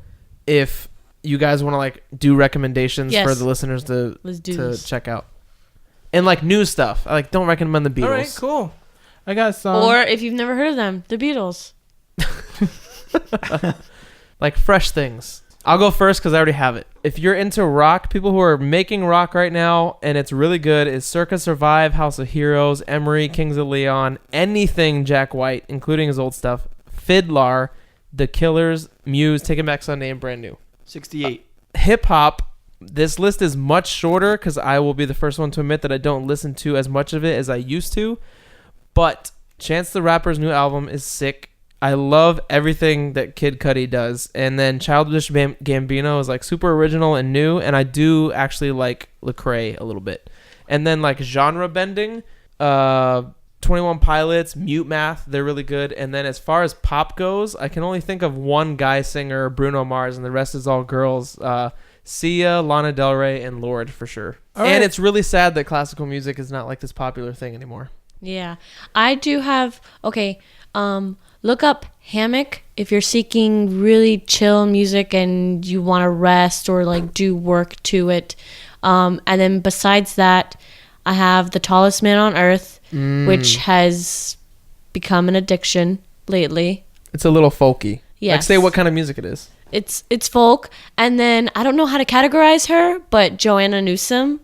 if you guys want to like do recommendations Yes. for the listeners to Let's do to this. check out, and like new stuff, I like don't recommend the Beatles. All right, cool. I got some. Or if you've never heard of them, the Beatles. Like fresh things. I'll go first because I already have it. If you're into rock, people who are making rock right now and it's really good is Circa Survive, House of Heroes, Emery, Kings of Leon, anything Jack White, including his old stuff, Fiddlar, The Killers, Muse, Taking Back Sunday, and Brand New. 68. Hip hop, this list is much shorter because I will be the first one to admit that I don't listen to as much of it as I used to. But Chance the Rapper's new album is sick. I love everything that Kid Cudi does. And then Childish Gambino is like super original and new. And I do actually like Lecrae a little bit. And then like genre bending, 21 Pilots, Mute Math, they're really good. And then as far as pop goes, I can only think of one guy singer, Bruno Mars, and the rest is all girls. Sia, Lana Del Rey, and Lorde for sure. And it's really sad that classical music is not like this popular thing anymore. Yeah. I do have, look up Hammock if you're seeking really chill music and you want to rest or like do work to it. And then besides that, I have The Tallest Man on Earth, which has become an addiction lately. It's a little folky. Yes. Like, say what kind of music it is. It's folk. And then I don't know how to categorize her, but Joanna Newsom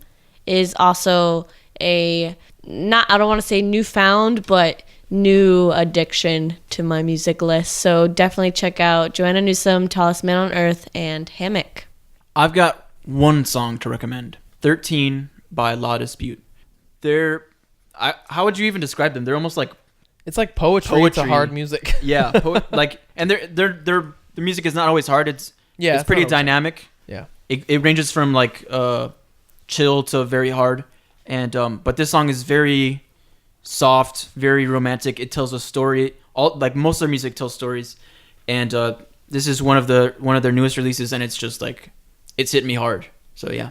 is also I don't want to say newfound, but new addiction to my music list. So definitely check out Joanna Newsom, Tallest Man on Earth, and Hammock. I've got one song to recommend. 13 by La Dispute. How would you even describe them? They're almost like it's like poetry. It's a hard music. Yeah, and their music is not always hard. It's pretty dynamic. Yeah, it ranges from like chill to very hard, and but this song is very soft, very romantic. It tells a story. Like most of their music tells stories, and this is one of their newest releases, and it's just like it's hit me hard. So yeah.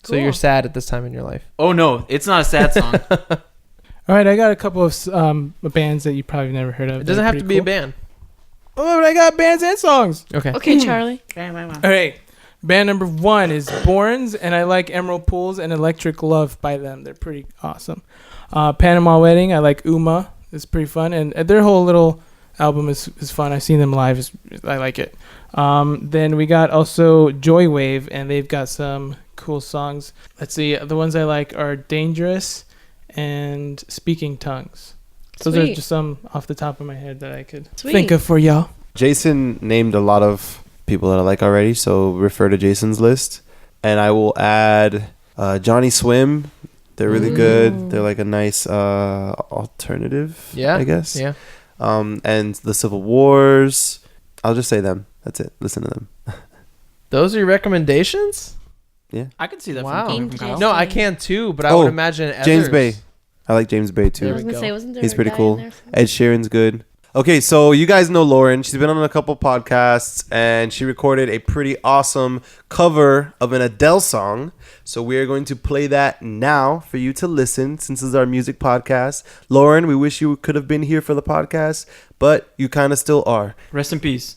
So you're sad at this time in your life? Oh no, it's not a sad song. All right, I got a couple of bands that you probably never heard of. It doesn't have to be a band. Oh, but I got bands and songs. Okay, Charlie. All right. Band number 1 is Borns, and I like Emerald Pools and Electric Love by them. They're pretty awesome. Panama Wedding, I like Uma. It's pretty fun, and their whole little album is fun. I've seen them live. I like it. Then we got also Joywave, and they've got some cool songs. Let's see. The ones I like are Dangerous and Speaking Tongues. Those are just some off the top of my head that I could think of for y'all. Jason named a lot of people that I like already, so refer to Jason's list. And I will add Johnny Swim. They're really good. They're like a nice alternative, I guess. Yeah. And the Civil Wars. I'll just say them. That's it. Listen to them. Those are your recommendations? Yeah. I can see that. Wow. From Kyle. No, I can too, but I would imagine James others. Bay. I like James Bay too. I was gonna say, wasn't there He's a pretty guy cool. in there from- Ed Sheeran's good. Okay, so you guys know Lauren. She's been on a couple podcasts, and she recorded a pretty awesome cover of an Adele song. So we are going to play that now for you to listen, since this is our music podcast. Lauren, we wish you could have been here for the podcast, but you kind of still are. Rest in peace.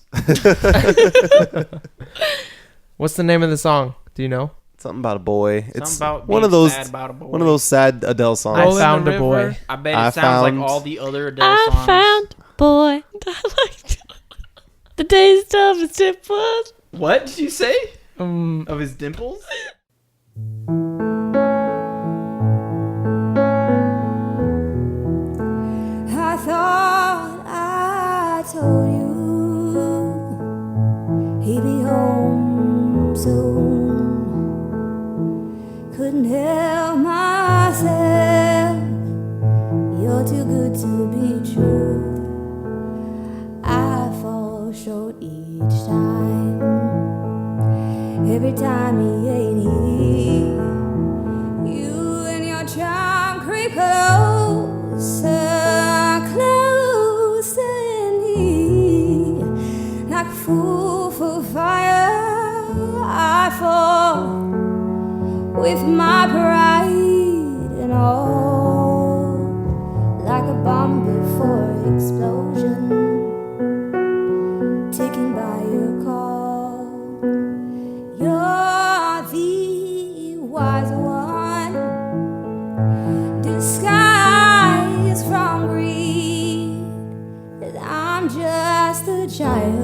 What's the name of the song? Do you know? Something about a boy. It's about one being of those sad about a boy. one of those sad Adele songs. I Roll in found the a boy. river. I bet I it sounds like found- all the other Adele I songs. found a boy. I liked the taste of his dimples. What did you say? Of his dimples? I thought I told you he'd be home soon. Couldn't help myself. You're too good to be true. I fall short each time. Every time he ain't here. You and your charm creep closer in here. Like a fool for fire, I fall with my pride and all. Like a bomb before explosion, ticking by your call. You're the wise one, disguised from greed. And I'm just a child